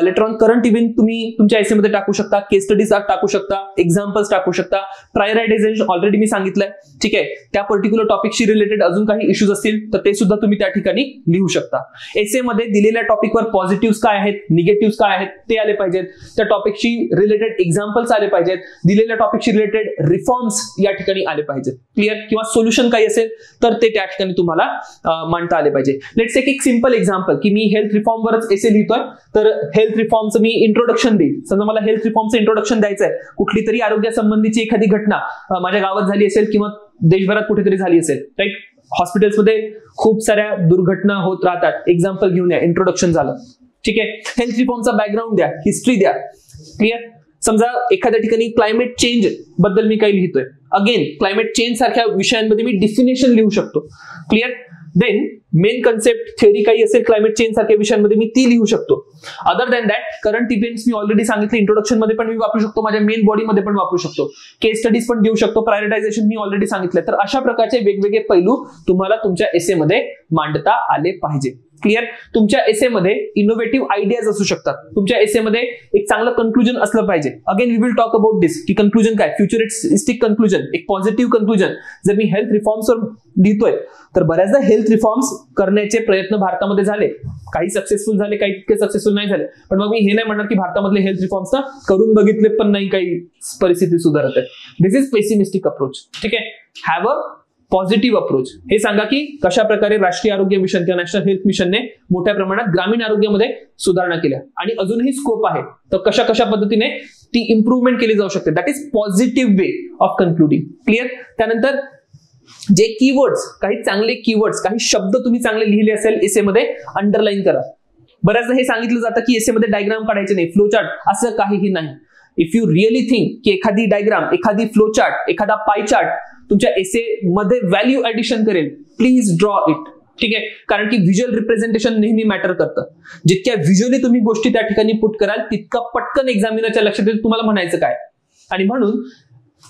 लेटर ऑन करंट इव्हेंट तुम्ही तुमच्या एसे मध्ये टाकू शकता, केस स्टडीज टाकू शकता, एक्झाम्पल्स टाकू शकता, प्रायोरिटायझेशन ऑलरेडी मी सांगितलंय. ठीक आहे, त्या पर्टिक्युलर टॉपिकशी रिलेटेड अजून काही इश्यूज असतील तर ते सुद्धा तुम्ही त्या ठिकाणी लिहू शकता. एसे मध्ये दिलेल्या टॉपिकवर पॉझिटिव्ह काय आहेत, निगेटिव्ह काय आहेत ते आले पाहिजेत. त्या टॉपिकशी रिलेटेड एक्झाम्पल्स आले पाहिजेत. दिलेल्या टॉपिकशी रिलेटेड रिफॉर्म्स या ठिकाणी आले पाहिजेत. क्लिअर, किंवा सोल्युशन काही असेल तर ते त्या ठिकाणी तुम्हाला मांडता आले पाहिजे. लेट्स टेक एक सिंपल एक्झाम्पल की मी हेल्थ रिफॉर्मवरच एसे लिहितोय, तर हेल्थ रिफॉर्मचं मी इंट्रोडक्शन देईल. समजा मला हेल्थ रिफॉर्मचं इंट्रोडक्शन द्यायचं आहे, कुठली तरी आरोग्यासंबंधीची एखादी घटना माझ्या गावात झाली असेल किंवा देशभरात कुठेतरी झाली असेल, राईट. हॉस्पिटल्समध्ये खूप साऱ्या दुर्घटना होत राहतात, एक्झाम्पल घेऊन या, इंट्रोडक्शन झालं. ठीक आहे, हेल्थ रिफॉर्मचा बॅकग्राऊंड द्या, हिस्ट्री द्या. क्लिअर. समजा एखाद्या ठिकाणी क्लायमेट चेंज बद्दल मी काही लिहितोय, अगेन क्लायमेट चेंज सारख्या विषयांमध्ये मी डेफिनेशन लिहू शकतो. Clear. Then main concept, theory काही असेल क्लायमेट चेंज सारख्या विषयांमध्ये मी ती लिहू शकतो. Other than that current events me already सांगितले, इंट्रोडक्शन मध्ये पण मी वापरू शकतो, माझ्या मेन बॉडीमध्ये पण वापरू शकतो, केस स्टडीज पण देऊ शकतो, प्रायोरिटायझेशन मी ऑलरेडी सांगितलं. तर अशा प्रकारचे वेगवेगळे पैलू तुम्हाला तुमच्या एसे मध्ये मांडता आले पाहिजे. क्लिअर. तुमच्या एसे मध्ये इनोव्हेटिव्ह आयडियाज असू शकतात. तुमच्या एसे मध्ये एक चांगलं कन्क्लुजन असलं पाहिजे. Again we will talk about this की कन्क्लुजन काय, फ्युचरिस्टिक कन्क्लुजन, एक पॉझिटिव्ह कन्क्लुजन. जर मी हेल्थ रिफॉर्म्सवर लिहितोय तर बऱ्याचदा हेल्थ रिफॉर्म्स करण्याचे प्रयत्न भारतामध्ये झाले, काही सक्सेसफुल झाले, काही इतके सक्सेसफुल नाही झाले. पण मग मी हे नाही म्हणणार की भारतामधले हेल्थ रिफॉर्म्स ना करून बघितले पण नाही काही परिस्थिती सुधारत आहे. दिस इज पेसिमिस्टिक अप्रोच. ठीक आहे, हॅव अ पॉझिटिव्ह अप्रोच. हे सांगा की कशा प्रकारे राष्ट्रीय आरोग्य मिशन किंवा नॅशनल हेल्थ मिशनने मोठ्या प्रमाणात ग्रामीण आरोग्यामध्ये सुधारणा केल्या आणि अजूनही स्कोप आहे, तर कशा कशा पद्धतीने ती इम्प्रूव्हमेंट केली जाऊ शकते. That is positive way of concluding. Clear. त्यानंतर जे कीवर्ड्स, काही चांगले कीवर्ड्स, काही शब्द तुम्ही चांगले लिहिले असेल एसे मध्ये, अंडरलाईन करा. बऱ्याचदा हे सांगितलं जातं की एसे मध्ये डायग्राम काढायचे नाही, फ्लो चार्ट, असं काहीही नाही. इफ यू रिअली थिंक की एखादी डायग्राम, एखादी फ्लो चार्ट, एखादा पाय चार्ट तुमच्या एसे मध्ये व्हॅल्यू ऍडिशन करेल, प्लीज ड्रॉ इट. ठीक आहे, कारण की व्हिज्युअल रिप्रेझेंटेशन नेहमी मॅटर करतं. जितक्या व्हिज्युअली तुम्ही गोष्टी त्या ठिकाणी पुट कराल तितकं पटकन एक्झामिनरच्या लक्षात येईल तुम्हाला म्हणायचं काय. आणि म्हणून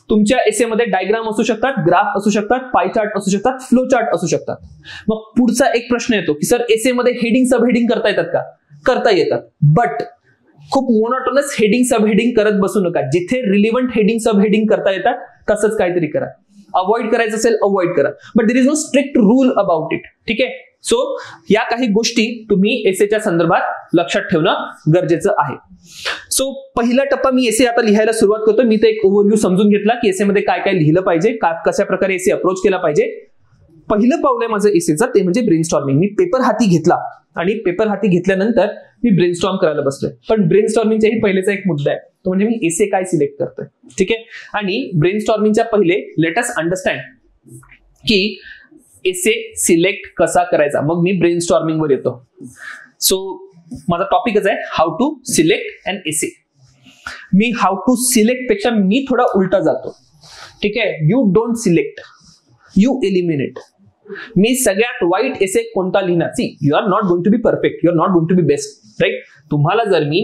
तुमच्या एसे मध्ये डायग्राम असू शकतात, ग्राफ असू शकतात, पाय चार्ट असू शकतात, फ्लो चार्ट असू शकतात. मग पुढचा एक प्रश्न येतो की सर एसे मध्ये हेडिंग सब हेडिंग करता येतात का? करता येतात, बट खूप मोनोटोनस हेडिंग सब हेडिंग करत बसू नका. जिथे रिलेव्हंट हेडिंग सब हेडिंग करता येतात तसंच काहीतरी करा. अवॉइड करायचं असेल अवॉइड करा, but there is no strict rule about it. ठीक आहे. सो या काही गोष्टी तुम्ही एसेच्या संदर्भात लक्षात ठेवणं गरजेचं आहे. सो पहिला टप्पा मी एसे आता लिहायला सुरुवात करतो. मी तर एक ओव्हरव्ह्यू समजून घेतला की एसे मध्ये काय काय लिहिलं पाहिजे, कशा प्रकारे एसे अप्रोच केला पाहिजे. पहिलं पाऊल आहे माझं एसेचं ते म्हणजे ब्रेनस्टॉर्मिंग. मी पेपर हाती घेतला आणि पेपर हाती घेतल्यानंतर मी ब्रेनस्टॉर्म करायला बसलोय. पण ब्रेनस्टॉर्मिंगच्याही पहिलेचा एक मुद्दा आहे, तो म्हणजे मी एसे काय सिलेक्ट करतोय. ठीक आहे. आणि ब्रेनस्टॉर्मिंगच्या पहिले लेट अस अंडरस्टँड की एसे सिलेक्ट कसा करायचा. मग मी ब्रेनस्टॉर्मिंग वर येतो. सो माझा टॉपिकच आहे how to select an essay. मी हाऊ टू सिलेक्ट पेक्षा मी थोडा उलटा जातो. ठीक आहे. You don't select, you eliminate. मी सगळ्यात वाईट एसे कोणता लिहिणार. See, you are not going to be perfect, you are not going to be best, right. तुम्हाला जर मी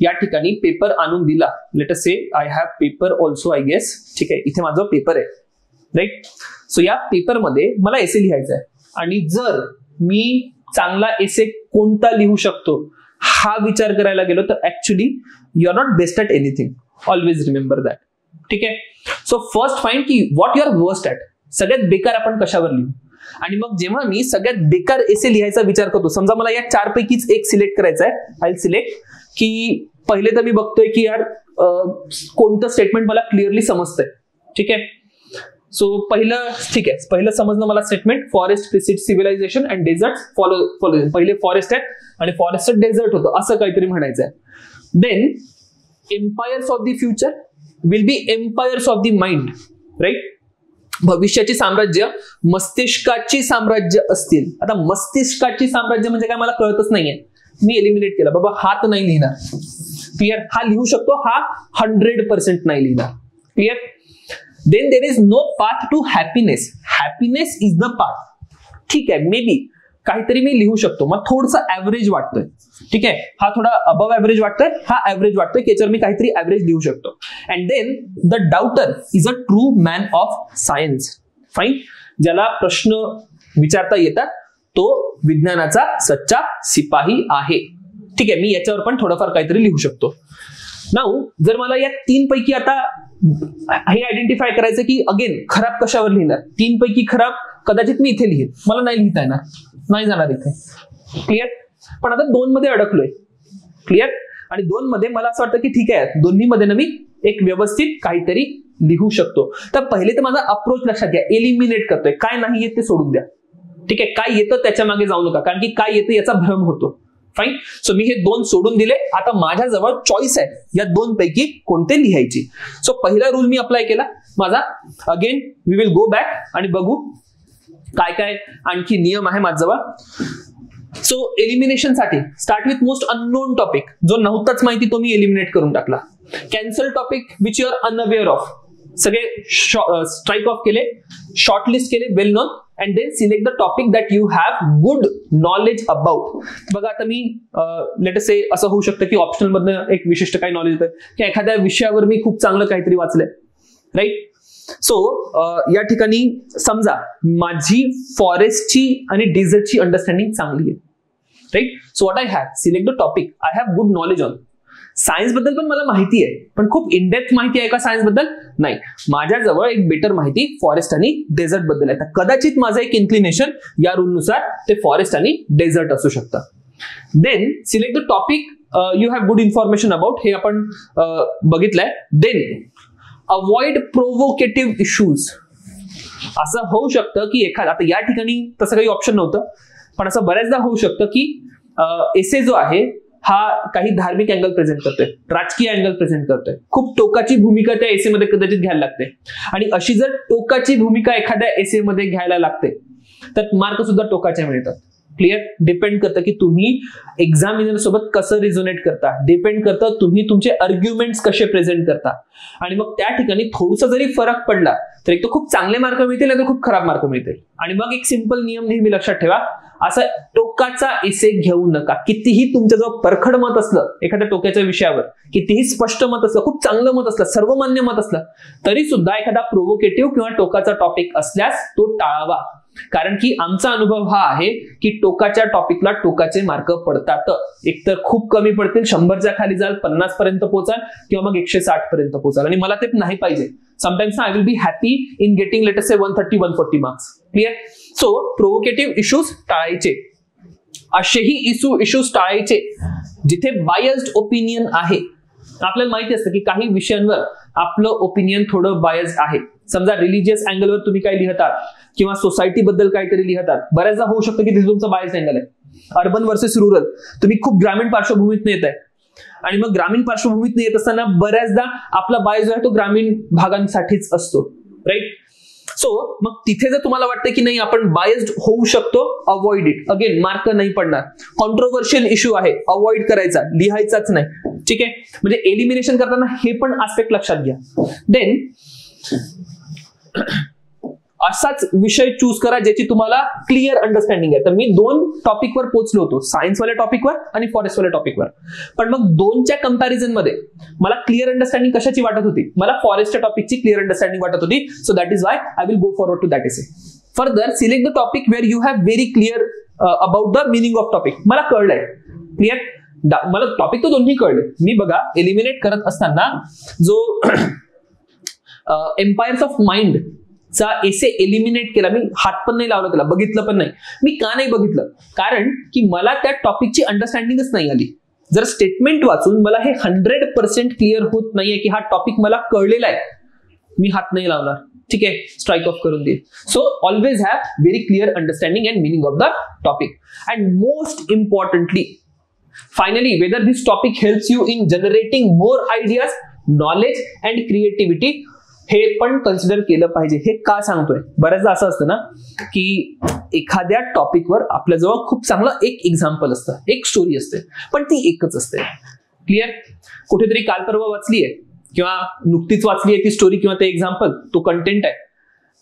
या ठिकाणी पेपर आणून दिला, let us say I have paper also I guess. ठीक आहे, इथे माझा पेपर आहे, राईट. सो या पेपरमध्ये मला एसे लिहायचा आहे आणि जर मी चांगला एसे कोणता लिहू शकतो हा विचार करायला गेलो तर actually you are not best at anything. Always remember that. ठीक आहे. सो फर्स्ट फाइंड की what you are worst at. सगळ्यात बेकार आपण कशावर लिहू. आणि मग जेव्हा मी सगळ्यात बेकार एसे लिहायचा विचार करतो, समजा मला या चार पैकीच एक सिलेक्ट करायचा आहे, आय सिलेक्ट की पहिले तर मी बघतोय की यार कोणतं स्टेटमेंट मला क्लिअरली समजतंय. ठीक आहे. सो पहिलं ठीक आहे, पहिलं समजलं मला statement, forest precede civilisation and desert follow. पहिले फॉरेस्ट आहे आणि फॉरेस्ट डेझर्ट होतं असं काहीतरी म्हणायचं आहे. Then empires of the future will be empires of the mind, right. भविष्याची साम्राज्य मस्तिष्काची साम्राज्य असतील. आता मस्तिष्काची साम्राज्य म्हणजे काय मला कळतच नाहीये, मी एलिमिनेट केला बाबा, हा तर नाही लिहिणार. क्लिअर? हा लिहू शकतो, हा 100% नाही लिहिणार. Clear? Then there is no path to happiness. Happiness is the path. ठीक आहे, मे बी काहीतरी मी लिहू शकतो, मग थोडंसं ऍव्हरेज वाटतोय. ठीक आहे, हा थोडा अबव ऍव्हरेज वाटतोय, हा ऍव्हरेज वाटतोय, याच्यावर मी काहीतरी ऍव्हरेज लिहू शकतो. And then the doubter is a true man of science. Fine. ज्याला प्रश्न विचारता येतात तो विज्ञानाचा सच्चा सिपाही आहे. ठीक आहे, मी याच्यावर पण थोडंफार काहीतरी लिहू शकतो. नाऊ जर मला या 3 पैकी आता हे आयडेंटिफाय करायचं की अगेन खराब कशावर लिहिणार, 3 पैकी खराब कदाचित मी इथे लिहिन, मला नाही लिहिता येणार, नाही जाणार इथे. क्लिअर? पण आता 2 मध्ये अडकलोय. क्लिअर? आणि 2 मध्ये मला असं वाटतं की ठीक आहे, दोन्ही मध्ये ना मी एक व्यवस्थित काहीतरी लिहू शकतो. तर पहिले तर माझा अप्रोच लक्षात घ्या, एलिमिनेट करतोय, काय नाही येत ते सोडून द्या. ठीक आहे, काय येतं त्याच्या मागे जाऊ नका, कारण की काय येतं याचा भ्रम होतो. फाईन. सो मी हे 2 सोडून दिले. आता माझ्याजवळ चॉईस आहे या 2 पैकी कोणते लिहायची. सो पहिला रूल मी अप्लाय केला माझा. Again we will go back आणि बघू काय काय आणखी नियम आहे माझ्याजवळ. सो एलिमिनेशन साठी start with most unknown topic. जो नव्हताच माहिती तो मी एलिमिनेट करून टाकला. Cancel topic which you are unaware of, सगळे स्ट्राइक ऑफ केले, शॉर्टलिस्ट केले well known, and then select the topic that you have good knowledge about. बघा आता मी लेट अस से असं होऊ शकतं की ऑप्शनल मधनं एक विशिष्ट काही नॉलेज येतं की एखाद्या विषयावर मी खूप चांगलं काहीतरी वाचलंय. राईट? सो या ठिकाणी समजा माझी फॉरेस्टची आणि डिझर्टची अंडरस्टँडिंग चांगली आहे. Right? So what I have, select the topic I have good knowledge on. Science बद्दल पण मला माहिती आहे, पण खूप इनडेप्थ माहिती आहे का सायन्स बद्दल? नाही. माझ्याजवळ एक बेटर माहिती फॉरेस्ट आणि डेझर्ट बद्दल आहे. कदाचित माझं एक इन्क्लिनेशन या रूलनुसार ते फॉरेस्ट आणि डेझर्ट असू शकतं. Then select the topic you have good information about, हे आपण बघितलंय. Then avoid provocative issues. असं होऊ शकतं की एखादा, आता या ठिकाणी तसं काही ऑप्शन नव्हतं, पण असं बऱ्याचदा होऊ शकतं की एसे जो आहे हा काही धार्मिक अँगल प्रेझेंट करतोय, राजकीय अँगल प्रेझेंट करतोय, खूप टोकाची भूमिका त्या एसे मध्ये कदाचित घ्यायला लागते. आणि अशी जर टोकाची भूमिका एखाद्या एसे मध्ये घ्यायला लागते तर मार्क सुद्धा टोकाचे मिळतात. क्लिअर? डिपेंड करतं की तुम्ही एक्झामिनर सोबत कसं रिझोनेट करता, डिपेंड करतं तुम्ही तुमचे आर्ग्युमेंट्स कसे प्रेझेंट करता. आणि मग त्या ठिकाणी थोडासा जरी फरक पडला तर एक तर खूप चांगले मार्क मिळतील नाही तर खूप खराब मार्क मिळतील. आणि मग एक सिंपल नियम नेहमी लक्षात ठेवा, असं टोकाचा एसे घेऊ नका. कितीही तुमच्याजवळ परखड मत असलं एखाद्या टोक्याच्या विषयावर, कितीही स्पष्ट मत असलं, खूप चांगलं मत असलं, सर्वमान्य मत असलं, तरी सुद्धा एखादा प्रोव्होकेटिव्ह किंवा टोकाचा टॉपिक असल्यास तो टाळावा. कारण की आमचा अनुभव हा आहे की टोकाच्या टॉपिकला टोकाचे मार्क पडतात. एकतर खूप कमी पडतील, 100च्या खाली जाल, 50 पर्यंत पोहोचाल किंवा मग 160 पर्यंत पोहोचाल. आणि मला ते नाही पाहिजे. Sometimes I will be happy in getting let us say 130-140 marks. Clear? So provocative issues टाळायचे. असेही इश्यूज टाळायचे जिथे बायस्ड ओपिनियन आहे. आपल्याला माहिती असतं की काही विषयांवर आपलं ओपिनियन थोडं बायस्ड आहे. समजा रिलिजियस अँगलवर तुम्ही काय लिहितात किंवा सोसायटी बद्दल काहीतरी लिहितात, बऱ्याचदा होऊ शकतं की तिथे तुमचा बायस अँगल आहे. अर्बन वर्सेस रुरल, तुम्ही खूप ग्रामीण पार्श्वभूमीत येत आहे आणि मग ग्रामीण पार्श्वभूमीत येत असताना बऱ्याचदा आपला बायस जो आहे तो ग्रामीण भागांसाठीच असतो. राईट? सो मग तिथे जर तुम्हाला वाटतं की नाही आपण बायस्ड होऊ शकतो, अवॉइड इट. अगेन मार्क नाही पडणार. कॉन्ट्रोवर्शियल इश्यू आहे, अवॉइड करायचा, लिहायचाच नाही. ठीक आहे? म्हणजे एलिमिनेशन करताना हे पण आस्पेक्ट लक्षात घ्या. देन असाच विषय चूज करा ज्याची तुम्हाला क्लिअर अंडरस्टँडिंग आहे. तर मी 2 टॉपिकवर पोहोचलो होतो, सायन्सवाल्या टॉपिकवर आणि फॉरेस्टवाल्या टॉपिकवर. पण मग 2च्या कंपॅरिझन मध्ये मला क्लिअर अंडरस्टँडिंग कशाची वाटत होती? मला फॉरेस्टच्या टॉपिकची क्लिअर अंडरस्टँडिंग वाटत होती. So that is why I will go forward to that essay. Further select the topic where you have very clear about the meaning of topic. मला कळलंय. क्लिअर? मला टॉपिक तो दोन्ही कळले. मी बघा एलिमिनेट करत असताना जो एम्पायर्स ऑफ माइंड चा एसे एलिमिनेट केला, मी हात पण नाही लावला त्याला, बघितलं पण नाही. मी का नाही बघितलं? कारण की मला त्या टॉपिकची अंडरस्टँडिंगच नाही आली. जर स्टेटमेंट वाचून मला हे 100% क्लिअर होत नाहीये की हा टॉपिक मला कळलेला आहे, मी हात नाही लावणार. ठीक आहे? स्ट्राइक ऑफ करून देईल. So always have very clear understanding and meaning of the topic. And most importantly finally, whether this topic helps you in generating more ideas, knowledge and creativity हे पण कन्सिडर केलं पाहिजे. हे का सांगतोय, बऱ्याचदा असं असतं ना की एखाद्या टॉपिकवर आपल्याजवळ खूप चांगलं एक एक्झाम्पल असतं, एक स्टोरी असते, पण ती एकच असते. क्लिअर? कुठेतरी काल परवा वाचली आहे किंवा नुकतीच वाचली आहे ती स्टोरी किंवा ते एक्झाम्पल, तो कंटेंट आहे,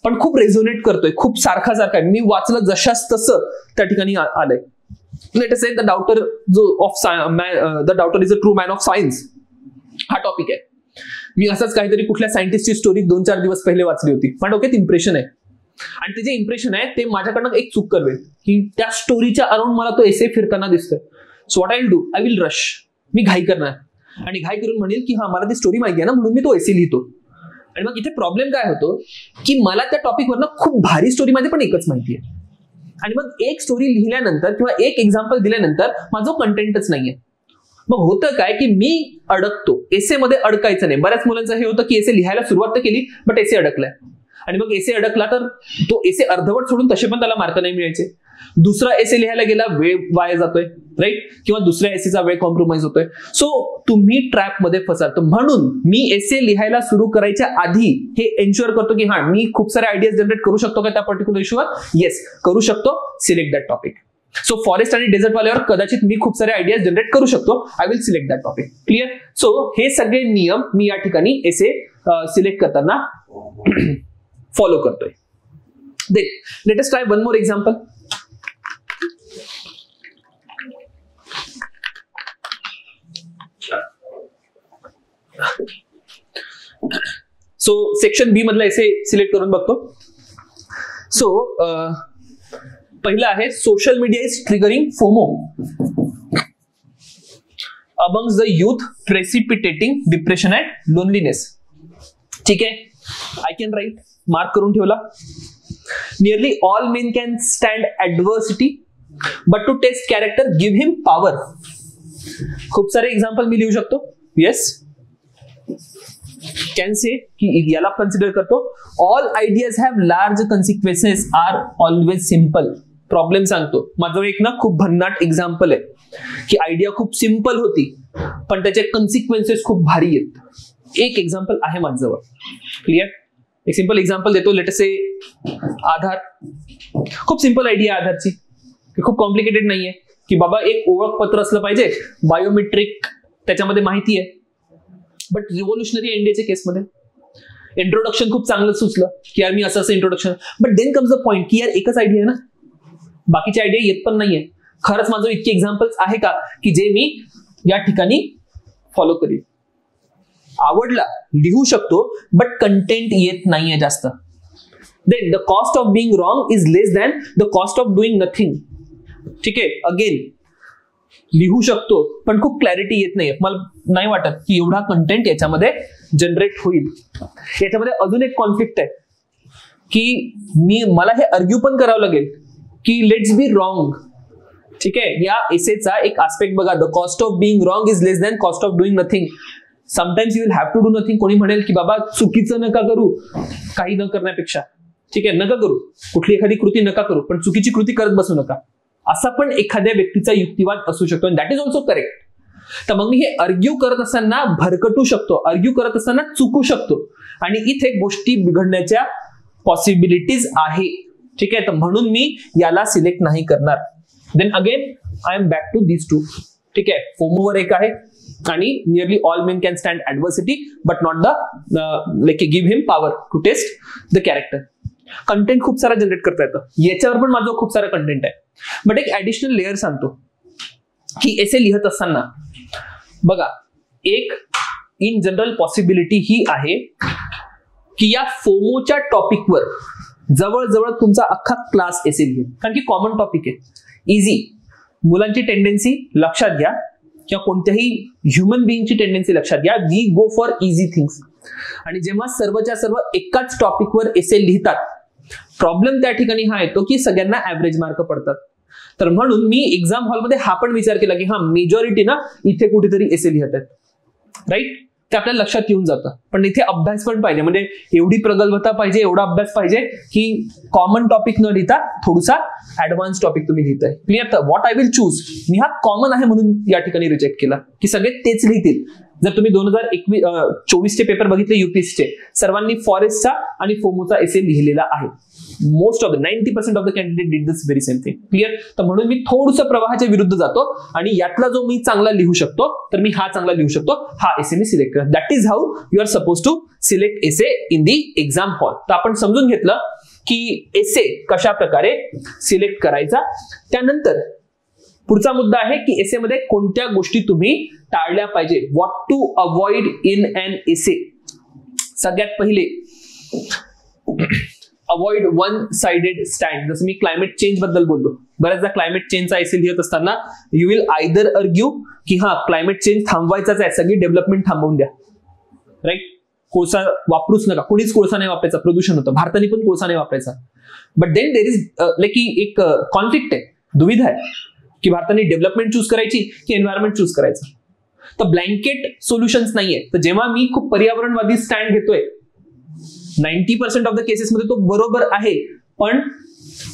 पण खूप रेझोनेट करतोय, खूप सारखा आहे, मी वाचलं जशाच तसं त्या ठिकाणी आलंय. Late us say the daughter the doubter is a true man of science, हा टॉपिक आहे. मी असंच काहीतरी कुठल्या सायंटिस्टची स्टोरी 2-4 दिवस पहिले वाचली होती, पण डोक्यात इम्प्रेशन आहे, आणि ते जे इम्प्रेशन आहे ते माझ्याकडनं एक चूक करवेल की त्या स्टोरीच्या अराउंड मला तो एसे फिरताना दिसतोय. So what I will do, I will rush, मी घाई करणार आणि घाई करून म्हणेल की हा मला ती स्टोरी माहिती आहे ना म्हणून मी तो एसे लिहितो. आणि मग इथे प्रॉब्लेम काय होतो की मला त्या टॉपिकवरनं खूप भारी स्टोरी माझी पण एकच माहिती आहे, आणि मग एक स्टोरी लिहिल्यानंतर किंवा एक एक्झाम्पल दिल्यानंतर माझा कंटेंटच नाहीये. मग होतं काय की मी अडकतो, एसे मध्ये अडकायचं नाही. बऱ्याच मुलांचं हे होतं की एसे लिहायला सुरुवात तर केली बट एसे अडकलाय, आणि मग एसे अडकला तर तो एसे अर्धवट सोडून तसे पण त्याला मार्क नाही मिळायचे. दुसरा एसे लिहायला गेला, वेळ वाया जातोय, राईट, किंवा दुसऱ्या एसेचा वेळ कॉम्प्रोमाइज होतोय. सो तुम्ही ट्रॅप मध्ये फसाल. म्हणून मी एसे लिहायला सुरू करायच्या आधी हे एन्श्योर करतो की हा मी खूप सारे आयडियाज जनरेट करू शकतो का त्या पर्टिक्युलर इश्यूवर. येस, करू शकतो. Select that topic. So forest आणि डेझर्ट वाल्यावर कदाचित मी खूप सारे आयडियाज जनरेट करू शकतो. I will select that topic. Clear? So हे सगळे नियम मी या ठिकाणी एसे सिलेक्ट करताना फॉलो करतोय. Then let us try one more example. So section B मधला एसे सिलेक्ट करून बघतो. सो पहिला आहे social media is triggering FOMO amongst the youth, precipitating depression and loneliness. ठीक आहे, आय कॅन राईट, मार्क करून ठेवला. Nearly all men can stand adversity but to test character give him power. खूप सारे एक्झाम्पल मी लिहू शकतो. येस, कॅन से की याला कन्सिडर करतो. All ideas have large consequences are always simple. Problem सांगतो. माझं एक ना खूप भन्नाट एक्झाम्पल आहे की आयडिया खूप सिंपल होती पण त्याचे कॉन्सिक्वेन्सेस खूप भारी आहेत. एक एक्झाम्पल आहे माझ्याजवळ. क्लिअर? एक सिंपल एक्झाम्पल देतो. लेट अस से आधार. खूप सिंपल आयडिया आधारची, खूप कॉम्प्लिकेटेड नाहीये की बाबा एक ओळखपत्र असलं पाहिजे, बायोमेट्रिक त्याच्यामध्ये माहिती आहे. बट रिव्होल्युशनरी इंडियाच्या केसमध्ये इंट्रोडक्शन खूप चांगलं सुचलं की यार मी असं introduction. But then comes the point की यार एकच आयडिया आहे ना, बाकीचे आयडिया येत पण नाहीये. खरंच माझं इतके एक्झाम्पल्स आहे का की जे मी या ठिकाणी फॉलो करीन. आवडला, लिहू शकतो, बट कंटेंट येत नाहीये जास्त. Then the cost of being wrong is less than the cost of doing nothing. ठीक आहे, अगेन लिहू शकतो पण खूप क्लॅरिटी येत नाहीये. मला नाही वाटत की एवढा कंटेंट याच्यामध्ये जनरेट होईल. याच्यामध्ये अजून एक कॉन्फ्लिक्ट आहे की मला हे आर्ग्यू पण करावं लागेल की लेट्स बी रॉंग. ठीक आहे, या एसेचा एक आस्पेक्ट बघा. The cost of being wrong is less than cost of doing nothing. Sometimes you will have to do nothing. कोणी म्हणेल की बाबा चुकीचं नका करू, काही न करण्यापेक्षा. ठीक आहे, नका करू, कुठली एखादी कृती नका करू, पण चुकीची कृती करत बसू नका, असा पण एखाद्या व्यक्तीचा युक्तिवाद असू शकतो. That is also correct. तर मग मी हे आर्ग्यू करत असताना भरकटू शकतो, आर्ग्यू करत असताना चुकू शकतो, आणि इथे गोष्टी बिघडण्याच्या पॉसिबिलिटीज आहे. ठीक आहे, तर म्हणून मी याला सिलेक्ट नाही करणार. Then again I am back to these two. ठीक आहे, फोमोवर एक आहे आणि nearly all men can stand adversity but not the like give him power to test the character. Content खूप सारा जनरेट करता येतं. याच्यावर पण माझं खूप सारा कंटेंट आहे. बट एक ऍडिशनल लेअर सांगतो की एसे लिहत असताना बघा, एक इन जनरल पॉसिबिलिटी ही आहे की या फोमोच्या टॉपिकवर जवळजवळ तुमचा अख्खा क्लास एसे लिहिल, कारण की कॉमन टॉपिक आहे, इझी. मुलांची टेंडेन्सी लक्षात घ्या किंवा कोणत्याही ह्युमन बिईंगची टेंडेन्सी लक्षात घ्या. We go for easy things. आणि जेव्हा सर्वच्या सर्व एकाच टॉपिकवर एसे लिहितात, प्रॉब्लेम त्या ठिकाणी हा येतो की सगळ्यांना ऍव्हरेज मार्क पडतात. तर म्हणून मी एक्झाम हॉलमध्ये हा पण विचार केला की हा मेजॉरिटी ना इथे कुठेतरी एसे लिहत आहेत, राईट. ते आपल्याला लक्षात येऊन जातं. पण इथे अभ्यास पण पाहिजे, म्हणजे एवढी प्रगल्भता पाहिजे, एवढा अभ्यास पाहिजे की कॉमन टॉपिक न लिहिता थोडासा ऍडव्हान्स टॉपिक तुम्ही लिहिताय. क्लिअर? तर व्हॉट आय विल चूज, मी हा कॉमन आहे म्हणून या ठिकाणी रिजेक्ट केला की सगळे तेच लिहितील. जर तुम्ही 2024 चे पेपर बघितले UPSCचे, सर्वांनी फॉरेस्टचा आणि फोमोचा एसे लिहिलेला आहे. Most of the 90% of the candidate did this very same thing. Clear? तर म्हणून मी थोडंसं प्रवाहाच्या विरुद्ध जातो आणि यातला जो मी चांगला लिहू शकतो तर मी हा चांगला लिहू शकतो, हा एसे मी सिलेक्ट करतो. That is how you are suppose to select essay in the exam hall. तर आपण समजून घेतलं की एसे कशा प्रकारे सिलेक्ट करायचा. त्यानंतर पुढचा मुद्दा आहे की एसे मध्ये कोणत्या गोष्टी तुम्ही टाळल्या पाहिजे. व्हॉट टू अवॉइड इन अन एसे. सगळ्यात पहिले अवॉइड वन साइडेड स्टँड. जसं मी क्लायमेट चेंज बद्दल बोललो, बऱ्याचदा क्लायमेट चेंजचा एसे लिहित असताना यू विल आयदर अर्ग्यू की हा क्लायमेट चेंज थांबवायचाच आहे, सगळी डेव्हलपमेंट थांबवून द्या, राईट. कोळसा वापरूच नका, कुणीच कोळसा नाही वापरायचा, प्रदूषण होतं, भारताने पण कोळसा नाही वापरायचा. बट देन देर इज एक कॉन्फ्लिक्ट आहे, दुविधा आहे की भारताने डेव्हलपमेंट चूज करायची की एन्व्हायरमेंट चूज करायचं. तर ब्लँकेट सोल्युशन्स नाहीये. तर जेव्हा मी खूप पर्यावरणवादी स्टँड घेतोय, 90% ऑफ द केसेस मध्ये तो बरोबर आहे, पण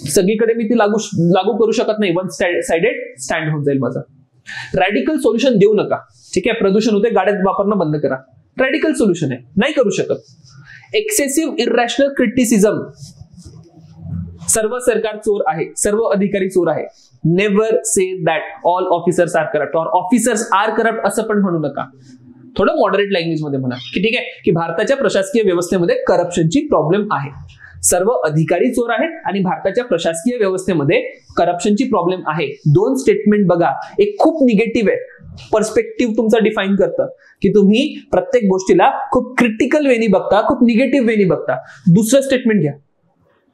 सगळीकडे मी ती लागू करू शकत नाही. वन साइडेड स्टँड होऊन जाईल माझा. रॅडिकल सोल्युशन देऊ नका. ठीक आहे, प्रदूषण होते, गाड्यात वापरणं बंद करा, रॅडिकल सोल्युशन आहे, नाही करू शकत. Excessive irrational criticism. सर्व सरकार चोर आहे, सर्व अधिकारी चोर आहे. Never say that all officers are corrupt और ऑफिसर्स आर करप्ट असं पण म्हणू नका. थोडं मॉडरेट लँग्वेज मध्ये म्हणा की ठीक आहे की भारताच्या प्रशासकीय व्यवस्थेमध्ये करप्शनची प्रॉब्लेम आहे. सर्व अधिकारी चोर आहेत आणि भारताच्या प्रशासकीय व्यवस्थेमध्ये करप्शनची प्रॉब्लेम आहे. दोन स्टेटमेंट बघा, एक खूप निगेटिव्ह आहे, पर्स्पेक्टिव्ह तुमचा डिफाईन करतं की तुम्ही प्रत्येक गोष्टीला खूप क्रिटिकल वेनी बघता, खूप निगेटिव्ह वेनी बघता. दुसरं स्टेटमेंट घ्या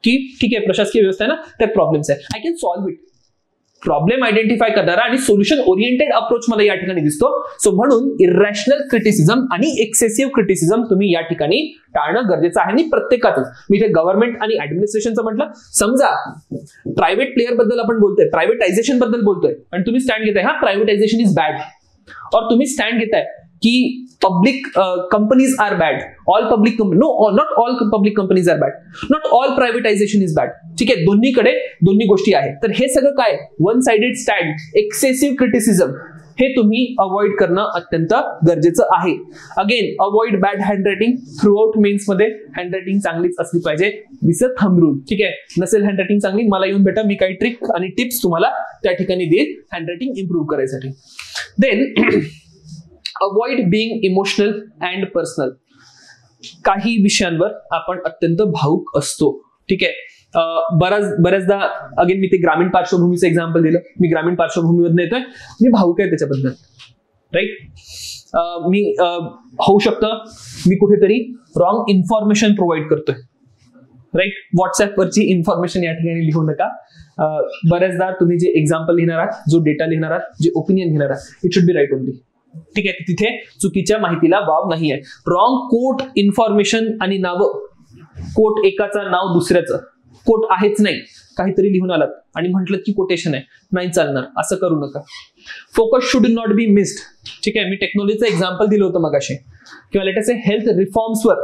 की ठीक आहे प्रशासकीय व्यवस्था आहे ना, त्यात प्रॉब्लेम्स आहे, I can solve it. Problem identify करणारा आणि सोल्युशन ओरिएंटेड अप्रोच मला या ठिकाणी दिसतो. सो म्हणून इरॅशनल क्रिटिसिझम आणि एक्सेसिव्ह क्रिटिसिझम तुम्ही या ठिकाणी टाळणं गरजेचं आहे. आणि प्रत्येकातच, मी इथे गव्हर्नमेंट आणि ऍडमिनिस्ट्रेशनचं म्हटलं, समजा प्रायव्हेट प्लेअर बद्दल आपण बोलतोय, प्रायव्हेटायझेशन बद्दल बोलतोय आणि तुम्ही स्टँड घेताय हा प्रायव्हेटायझेशन इज बॅड, और तुम्ही स्टँड घेताय की public companies are bad, all public company, no not all public companies are bad, not all privatization is bad. ठीक आहे, दोन्हीकडे दोन्ही गोष्टी आहेत. तर हे सगळं काय, one sided stand, excessive criticism, हे तुम्ही अवॉइड करणं अत्यंत गरजेचं आहे. Again avoid bad handwriting. Throughout mains मध्ये हँडरायटिंग चांगलीच असली पाहिजे. दिसत थंब रूल. ठीक आहे, नसेल हँडरायटिंग चांगली, मला येऊन भेटा, मी काही ट्रिक आणि टिप्स तुम्हाला त्या ठिकाणी देईल हँडरायटिंग इम्प्रूव्ह करायसाठी. Then avoid being emotional and personal. काही विषयांवर आपण अत्यंत भावुक असतो. ठीक आहे, बऱ्याचदा अगेन मी ते ग्रामीण पार्श्वभूमीचं एक्झाम्पल दिलं, मी ग्रामीण पार्श्वभूमीमधून येतोय, मी भावुक आहे त्याच्याबद्दल, राईट. मी होऊ शकतं मी कुठेतरी रॉंग इन्फॉर्मेशन प्रोव्हाइड करतोय, राईट. व्हॉट्सअपवरची इन्फॉर्मेशन या ठिकाणी लिहू नका. बऱ्याचदा तुम्ही जे एक्झाम्पल लिहिणार आहात, जो डेटा लिहिणार आहात, जे ओपिनियन लिहिणार आहात, it should be right only. ठीक आहे, तिथे चुकीच्या माहितीला वाव नाहीये. रॉंग कोट इन्फॉर्मेशन आणि नावं, कोट एकाचं नाव दुसऱ्याचं, कोट आहेच नाही, काहीतरी लिहून आलात आणि म्हटलं की कोटेशन आहे, नाही चालणार, असं करू नका. Focus should not be missed. ठीक आहे, मी टेक्नॉलॉजीचं एक्झाम्पल दिलं होतं मगाशी, किंवा लेट अस से हेल्थ रिफॉर्म्सवर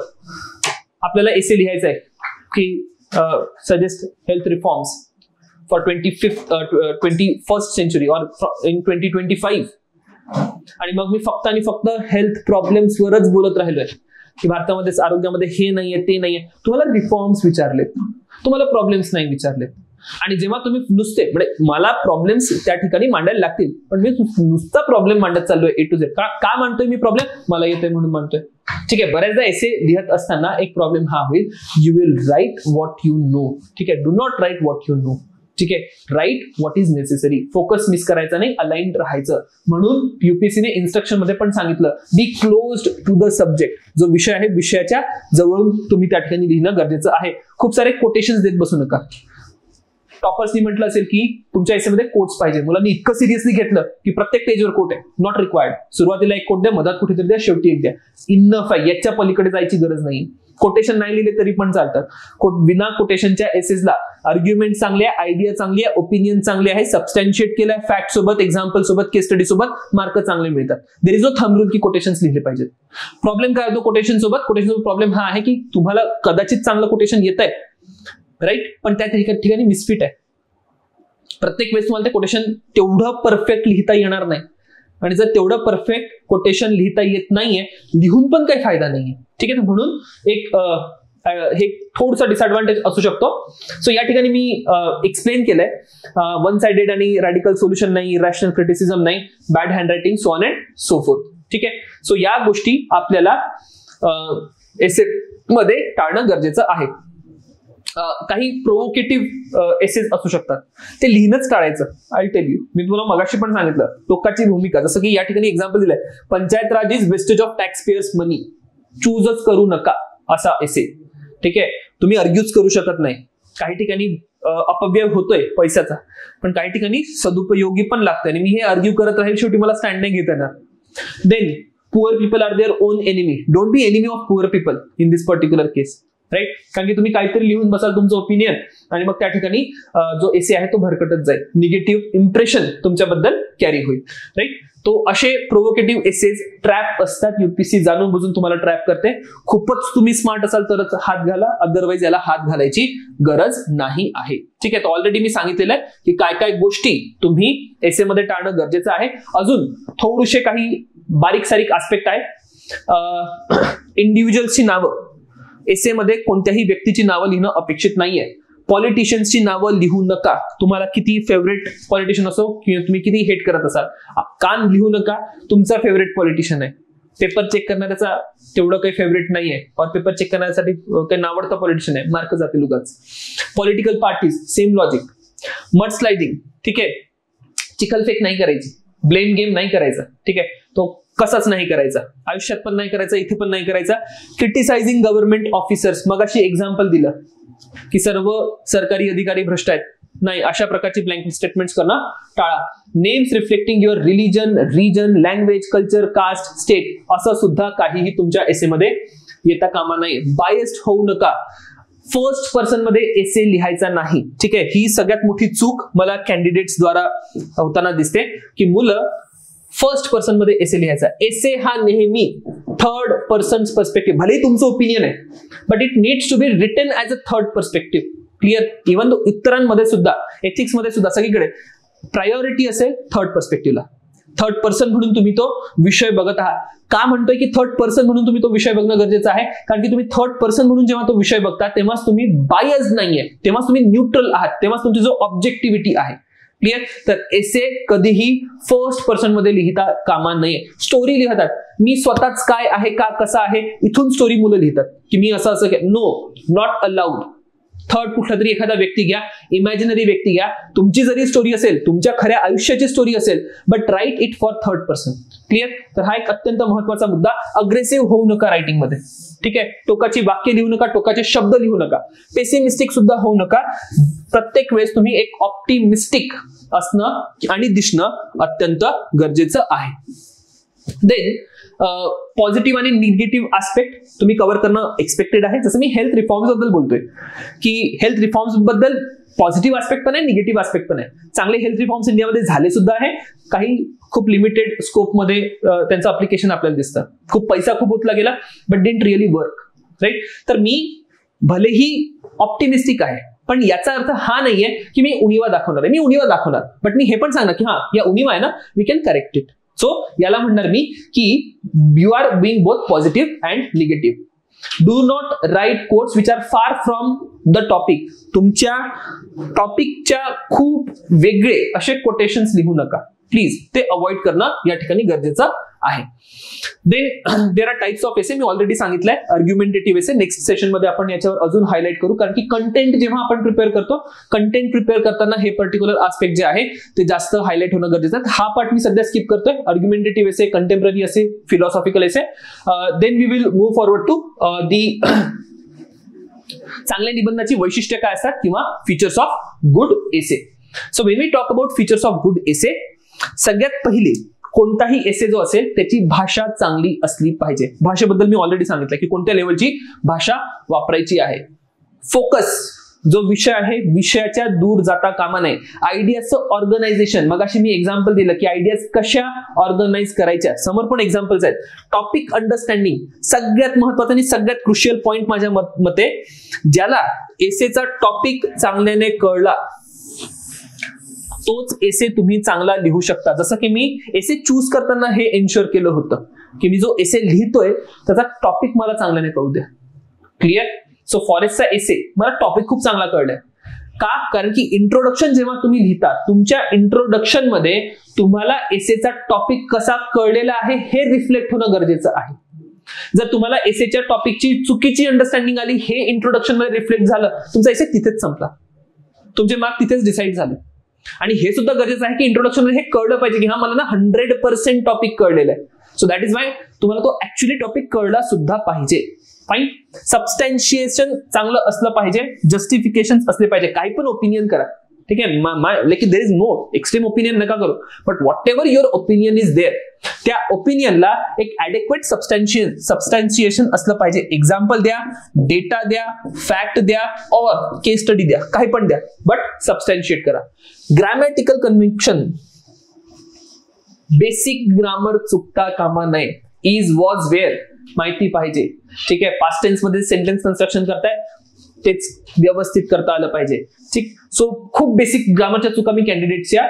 आपल्याला एसे लिहायचं आहे की suggest health reforms for 21st century और इन 2025. आणि मग मी फक्त आणि फक्त हेल्थ प्रॉब्लेम्स वरच बोलत राहिलोय की भारतामध्ये आरोग्यामध्ये हे नाहीये ते नाहीये. तुम्हाला रिफॉर्म्स विचारलेत, तुम्हाला प्रॉब्लेम्स नाही विचारलेत. आणि जेव्हा तुम्ही नुसते, म्हणजे मला प्रॉब्लेम्स त्या ठिकाणी मांडायला लागतील, पण मी नुसता प्रॉब्लेम मांडत चाललोय ए टू झेड. का मांडतोय मी प्रॉब्लेम, मला येतोय म्हणून मांडतोय. ठीक आहे, बऱ्याचदा एसे लिहत असताना एक प्रॉब्लेम हा होईल, you will write what you know. ठीक आहे, do not write what you know. ठीक आहे, write what is necessary. Focus miss करायचा नाही, अलाइन्ड राहायचं. म्हणून युपीएससीने इन्स्ट्रक्शन मध्ये पण सांगितलं, be closed to the subject. जो विषय आहे विषयाच्या जवळून तुम्ही त्या ठिकाणी लिहिणं गरजेचं आहे. खूप सारे कोटेशन्स देत बसू नका. टॉपर्सनी म्हटलं असेल की तुमच्या एसेमध्ये कोट्स पाहिजे, मुलांनी इतकं सिरियसली घेतलं की प्रत्येक पेजवर कोट आहे. Not required. सुरुवातीला एक कोट द्या, मधात कुठेतरी द्या, शेवटी एक द्या. इनफ आहे, याच्या पलीकडे जायची गरज नाही. कोटेशन नाही लिहिले तरी पण चालतात. विना कोटेशनच्या एसेसला आर्ग्युमेंट चांगले आहे, आयडिया चांगली आहे, ओपिनियन चांगले आहे, सबस्टॅन्शिएट केलंय, फॅक्ट सोबत, एक्झाम्पल सोबत, केस स्टडी सोबत, मार्क चांगले मिळतात. There is no thumb rule की कोटेशन्स लिहिले पाहिजेत. प्रॉब्लेम काय होतो कोटेशन सोबत प्रॉब्लेम हा आहे की तुम्हाला कदाचित चांगलं कोटेशन येत आहे, राईट, पण त्या ठिकाणी मिसफिट आहे. प्रत्येक वेळेस तुम्हाला ते कोटेशन तेवढं परफेक्ट लिहिता येणार नाही. आणि जर तेवढं परफेक्ट कोटेशन लिहिता येत नाहीये, लिहून पण काही फायदा नाहीये. ठीक आहे, म्हणून एक हे थोडंसं डिसएडव्हान्टेज असू शकतो. सो या ठिकाणी मी एक्सप्लेन केलंय, वन साइडेड आणि रॅडिकल सोल्युशन नाही, रॅशनल क्रिटिसिझम नाही, bad handwriting, so on and so fourth. ठीक आहे, सो या गोष्टी आपल्याला एसे मध्ये टाळणं गरजेचं आहे. काही प्रोव्होकेटिव्ह एसेस असू शकतात, ते लिहिणंच टाळायचं. आय टेल यू, मी तुम्हाला मगाशी पण सांगितलं, टोकाची भूमिका, जसं की या ठिकाणी एक्झाम्पल दिलंय, Panchayat Raj is wastage of tax payers money, चूजच करू नका असा एसे. ठीक आहे, तुम्ही आर्ग्यूच करू शकत नाही. काही ठिकाणी अपव्यय होतोय पैशाचा, पण काही ठिकाणी सदुपयोगी पण लागतंय आणि मी हे आर्ग्यू करत राहील, शेवटी मला स्टँड नाही घेता येणार. Then poor people are their own enemy, don't be enemy of poor people in this particular case. Right, कारण की तुम्ही काहीतरी लिहून बसाल तुमचं ओपिनियन आणि मग त्या ठिकाणी जो एसे आहे तो भरकटत जाईल, निगेटिव्ह इम्प्रेशन तुमच्याबद्दल कॅरी होईल. राईट, तो असे प्रोव्होकेटिव्ह एसेस ट्रॅप असतात. यूपीसी जाणून बुजून तुम्हाला ट्रॅप करते. खूपच तुम्ही स्मार्ट असाल तरच हात घाला, अदरवाईज याला हात घालायची गरज नाही आहे. ठीक आहे, तर ऑलरेडी मी सांगितलेलं आहे की काय काय गोष्टी तुम्ही एसे मध्ये टाळणं गरजेचं आहे. अजून थोडेसे काही बारीक सारीक आस्पेक्ट आहे. इंडिव्हिज्युअल्सची नावं, एसे मध्ये कोणत्याही व्यक्तीची नावं लिहिणं अपेक्षित नाहीये. पॉलिटिशियन्सची नावं लिहू नका. तुम्हाला किती फेवरेट पॉलिटिशियन असो किंवा तुम्ही किती हेट करत असाल, कान लिहू नका. तुमचा फेवरेट पॉलिटिशियन आहे, पेपर चेक करणाऱ्याचा तेवढं काही फेवरेट नाहीये, और पेपर चेक करण्यासाठी काही नावडता पॉलिटिशियन आहे, मार्क जातील उगाच. Political parties, same logic. Mud sliding, ठीक आहे, चिखलफेक नाही करायची, ब्लेम गेम नाही करायचा. ठीक आहे, तो कसाच नाही करायचा, आयुष्यात पण नाही करायचा, इथे पण नाही करायचा. क्रिटिसाइजिंग गव्हर्नमेंट ऑफिसर्स, मगाशी एक्झाम्पल दिलं की सर्व सरकारी अधिकारी भ्रष्ट आहेत, नाही, अशा प्रकारची ब्लँक स्टेटमेंट्स करणं टाळा. Names reflecting your religion, region, language, culture, caste, state असं सुद्धा काहीही तुमच्या एसे मध्ये येता कामा नये. बायस्ड होऊ नका. फर्स्ट पर्सन मध्ये एसे लिहायचा नाही. ठीक आहे, ही सगळ्यात मोठी चूक मला कॅन्डिडेट्स द्वारा होताना दिसते की मुलं फर्स्ट पर्सन मध्ये एसे लिहायचा. एसे हा नेहमी थर्ड पर्सन पर्स्पेक्टिव्ह, भले तुमचं ओपिनियन आहे, but it needs to be written as a third perspective. Clear, even इतरांमध्ये सुद्धा, एथिक्स मध्ये सुद्धा सगळीकडे प्रायोरिटी असेल थर्ड पर्स्पेक्टिव्हला. थर्ड पर्सन म्हणून तुम्ही तो विषय बघत आहात. का म्हणतोय की थर्ड पर्सन म्हणून तुम्ही तो विषय बघणं गरजेचं आहे? कारण की तुम्ही थर्ड पर्सन म्हणून जेव्हा तो विषय बघता तेव्हाच तुम्ही बायस नाहीये, तेव्हाच तुम्ही न्यूट्रल आहात, तेव्हाच तुमची जो ऑब्जेक्टिव्हिटी आहे. क्लिअर, तर एसे कधीही फर्स्ट पर्सन मध्ये लिहिता कामा नये. स्टोरी लिहितात, मी स्वतःच काय आहे, का कसा आहे, इथून स्टोरी मुलं लिहितात की मी असं असं, नो, नॉट अलाउड. थर्ड कुठला तरी एखादा व्यक्ती घ्या, इमॅजिनरी व्यक्ती घ्या, तुमची जरी स्टोरी असेल, तुमच्या खऱ्या आयुष्याची स्टोरी असेल, but write it for third person. Clear, तर हा एक अत्यंत महत्वाचा मुद्दा. अग्रेसिव्ह होऊ नका रायटिंग मध्ये. ठीक आहे, टोकाची वाक्य लिहू नका, टोकाचे शब्द लिहू नका, पेसिमिस्टिक सुद्धा होऊ नका. प्रत्येक वेळेस तुम्ही एक ऑप्टिमिस्टिक असणं आणि दिसणं अत्यंत गरजेचं आहे. देन पॉझिटिव्ह आणि निगेटिव्ह आस्पेक्ट तुम्ही कव्हर करणं एक्सपेक्टेड आहे. जसं मी हेल्थ रिफॉर्म्स बद्दल बोलतोय की हेल्थ रिफॉर्म्स बद्दल पॉझिटिव्ह आस्पेक्ट पण आहे, निगेटिव्ह आस्पेक्ट पण आहे. चांगले हेल्थ रिफॉर्म्स इंडियामध्ये झाले सुद्धा आहे, काही खूप लिमिटेड स्कोप मध्ये त्यांचं अप्लिकेशन आपल्याला दिसतं. खूप पैसा खूप ओतला गेला, but didn't really work. Right, तर मी भलेही ऑप्टिमिस्टिक आहे, पण याचा अर्थ हा नाहीये की मी उणिवा दाखवणार आहे. मी उणिवा दाखवणार, बट मी हे पण सांगणार की हा, या उणिवा आहे ना, we can correct it. So याला म्हणणार मी की you are being both positive and negative. Do not write quotes which are far from the topic. तुमच्या टॉपिकच्या खूप वेगळे असे कोटेशन्स लिहू नका प्लीज, ते अवॉइड करणं या ठिकाणी गरजेचं आहे. Then there are types of essay, मी ऑलरेडी सांगितलंय. आर्ग्युमेंटेटिव्ह एसे नेक्स्ट सेशन मध्ये आपण याच्यावर अजून हायलाइट करू, कारण की कंटेंट जेव्हा आपण प्रिपेअर करतो, कंटेंट प्रिपेअर करताना हे पर्टिक्युलर आस्पेक्ट जे आहे ते जास्त हायलाइट होणं गरजेचं आहे. हा पार्ट मी सध्या स्किप करतोय. Argumentative essay, contemporary essay, philosophical essay. Then we will move forward to the चांगल्या निबंधाची वैशिष्ट्ये काय असतात किंवा features of good essay. So when we talk about features of good essay, सगळ्यात पहिले कोणताही एसे जो असेल त्याची भाषा चांगली असली पाहिजे. भाषेबद्दल मी ऑलरेडी सांगितलं की कोणत्या लेवलची भाषा वापरायची आहे. फोकस, जो विषय आहे विषयाच्या दूर जाता कामा नये. आयडियाचं ऑर्गनायझेशन, मगाशी मी एक्झाम्पल दिलं की आयडियाज कशा ऑर्गनाइज करायच्या, समोर पण एक्झाम्पल्स आहेत. टॉपिक अंडरस्टँडिंग, सगळ्यात महत्वाचा आणि सगळ्यात क्रुशियल पॉइंट माझ्या मते, ज्याला एसेचा टॉपिक चांगल्याने कळला तोच एसे तुम्ही चांगला लिहू शकता. जसं की मी एसे चूज करताना हे एन्श्योर केलं होतं की मी जो एसे लिहितोय त्याचा टॉपिक मला चांगल्याने कळू द्या. क्लिअर? सो फॉरेस्टचा एसे मला टॉपिक खूप चांगला कळलाय. का? कारण की इंट्रोडक्शन जेव्हा तुम्ही लिहिता, तुमच्या इंट्रोडक्शन मध्ये तुम्हाला एसेचा टॉपिक कसा कळलेला आहे हे रिफ्लेक्ट होणं गरजेचं आहे. जर तुम्हाला एसेच्या टॉपिकची चुकीची अंडरस्टँडिंग आली, हे इंट्रोडक्शन मध्ये रिफ्लेक्ट झालं, तुमचा एसे तिथेच संपला, तुमचे मार्क तिथेच डिसाईड झाले. आणि हे सुद्धा गरजेचं आहे की इंट्रोडक्शन मध्ये हे कळलं पाहिजे की हा मला ना 100% टॉपिक कळलेला आहे. सो दॅट इज वाय तुम्हाला तो ऍक्च्युअली टॉपिक कळला सुद्धा पाहिजे. फाईन. सबस्टॅन्शिएशन चांगलं असलं पाहिजे, जस्टिफिकेशन असले पाहिजे. काही पण ओपिनियन करा, ठीक आहे, लेकिन there is no extreme opinion नका करू, but whatever your opinion is there, त्या ओपिनियनला एक ऍडेक्वेट सबस्टॅन्शिएशन असलं पाहिजे. एक्झाम्पल द्या, डेटा द्या, फॅक्ट द्या, और केस स्टडी द्या, काही पण द्या, बट सबस्टॅन्शिएट करा. ग्रॅमॅटिकल कन्व्हिक्शन, बेसिक ग्रामर चुकता कामा नये. इज, वॉज, वेअर माहिती पाहिजे. ठीक आहे, पास्ट टेन्स मध्ये सेंटेन्स कन्स्ट्रक्शन करताय तेच व्यवस्थित करता आलं पाहिजे. ठीक. सो खूप बेसिक ग्रामरच्या चुका मी कॅन्डिडेटच्या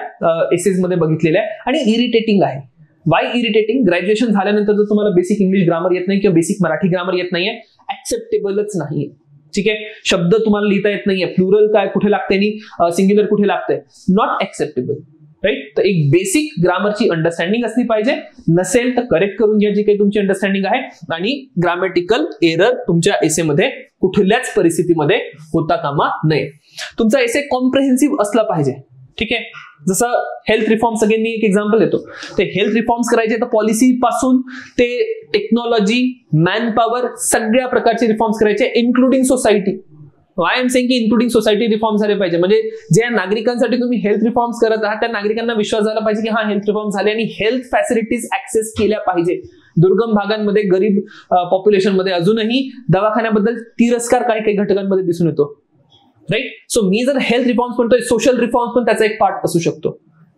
एसेस मध्ये बघितलेल्या आहे आणि इरिटेटिंग आहे. Y irritating? ग्रॅज्युएशन झाल्यानंतर जर तुम्हाला बेसिक इंग्लिश ग्रामर येत नाही किंवा बेसिक मराठी ग्रामर येत नाहीये, ऍक्सेप्टेबलच नाहीये. ठीक आहे, शब्द तुम्हाला लिहिता येत नाहीये, प्लुरल काय कुठे लागते आणि सिंग्युलर कुठे लागतंय, नॉट ऍक्सेप्टेबल. राईट. तर एक बेसिक ग्रामरची अंडरस्टँडिंग असली पाहिजे. नसेल तर करेक्ट करून घ्या जी काही तुमची अंडरस्टँडिंग आहे. आणि ग्रामॅटिकल एरर तुमच्या एसेमध्ये कुठल्याच परिस्थितीमध्ये होता कामा नये. तुमचा एसे कॉम्प्रेहेन्सिव्ह असला पाहिजे. ठीक आहे, जसं हेल्थ रिफॉर्म्स, अगेन मी एक एक्झाम्पल देतो. ते हेल्थ रिफॉर्म्स करायचे तर पॉलिसी पासून ते टेक्नॉलॉजी, मॅन पॉवर, सगळ्या प्रकारचे रिफॉर्म्स करायचे, including society. I am saying की इन्क्लुडिंग सोसायटी रिफॉर्म झाले पाहिजे. म्हणजे ज्या नागरिकांसाठी तुम्ही हेल्थ रिफॉर्म्स करत आहात त्या नागरिकांना विश्वास झाला पाहिजे की हा हेल्थ रिफॉर्म झाले आणि हेल्थ फॅसिलिटीज ऍक्सेस केल्या पाहिजे. दुर्गम भागांमध्ये, गरीब पॉप्युलेशन मध्ये अजूनही दवाखान्याबद्दल तिरस्कार काही काही घटकांमध्ये दिसून येतो. राईट. सो मी जर हेल्थ रिफॉर्म्स म्हणतोय, सोशल रिफॉर्म्स पण त्याचा एक पार्ट असू शकतो.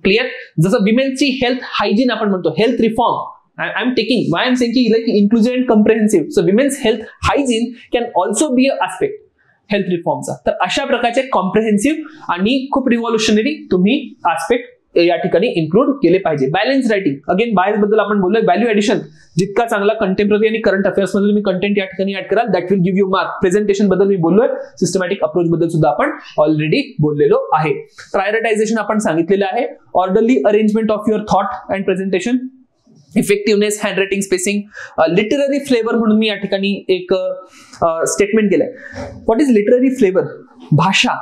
क्लिअर? जसं विमेनची हेल्थ हायजीन आपण म्हणतो, health reform I am taking, why am saying like inclusive and comprehensive. So women's health hygiene can also be a aspect health रिफॉर्मचा. तर अशा प्रकारचे कॉम्प्रेहेन्सिव्ह आणि खूप रिव्हॉल्युशनरी तुम्ही आस्पेक्ट या ठिकाणी इन्क्लूड केले पाहिजे. बॅलन्स रायटिंग, अगेन बायस बद्दल आपण बोललोय. व्हॅल्यू एडिशन, जितका चांगला कंटेम्पररी आणि करंट अफेअर्स मध्ये तुम्ही कंटेंट या ठिकाणी ऍड कराल, that will give you mark. Presentation बद्दल मी बोललोय, सिस्टमॅटिक अप्रोच बद्दल सुद्धा आपण ऑलरेडी बोललेलो आहे. प्रायोरिटायझेशन आपण सांगितलेलं आहे. Orderly arrangement of your thought and presentation, effectiveness, hand writing, spacing, literary flavour म्हणून मी या ठिकाणी एक स्टेटमेंट केलंय. What is literary flavour? भाषा,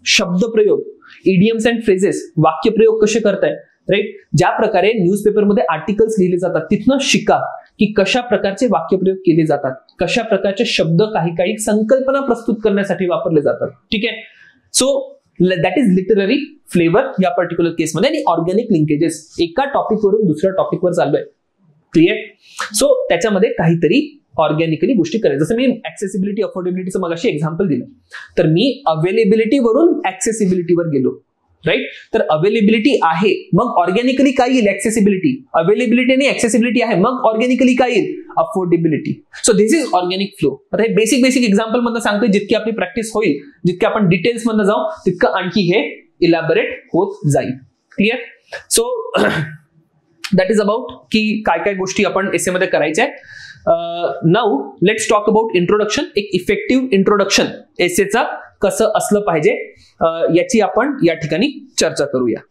शब्दप्रयोग, इडियम्स अँड फ्रेजेस, वाक्यप्रयोग कसे करताय. राईट. ज्या प्रकारे न्यूजपेपरमध्ये आर्टिकल्स लिहिले जातात तिथनं शिका की कशा प्रकारचे वाक्यप्रयोग केले जातात, कशा प्रकारचे शब्द काही काही संकल्पना प्रस्तुत करण्यासाठी वापरले जातात. ठीक आहे. So that is literary flavour या पर्टिक्युलर केसमध्ये. आणि ऑर्गॅनिक लिंकेजेस, एका टॉपिकवरून दुसऱ्या टॉपिकवर चाललोय. क्लिअर? सो त्याच्यामध्ये काहीतरी ऑर्गॅनिकली गोष्टी करायचं. जसं मी ऍक्सेसिबिलिटी, अफोर्डेबिलिटीचं मगाशी एक्झाम्पल दिलं, तर मी अवेलेबिलिटी वरून ऍक्सेसिबिलिटीवर गेलो. राईट. तर अवेलेबिलिटी आहे, मग ऑर्गॅनिकली काय येईल? ऍक्सेसिबिलिटी. अवेलेबिलिटी आणि ऍक्सेसिबिलिटी आहे, मग ऑर्गॅनिकली काय येईल? Affordability. So this is organic flow. आता हे बेसिक बेसिक एक्झाम्पल मधून सांगतोय. जितकी आपली प्रॅक्टिस होईल, जितके आपण डिटेल्स मधून जाऊ, तितकं आणखी हे इलॅबोरेट होत जाईल. Clear? So that is about की काय काय गोष्टी आपण एसे मध्ये करायच्या आहेत. Now let's talk about introduction. एक इफेक्टिव्ह इंट्रोडक्शन एसेचा कसं असलं पाहिजे याची आपण या ठिकाणी चर्चा करूया.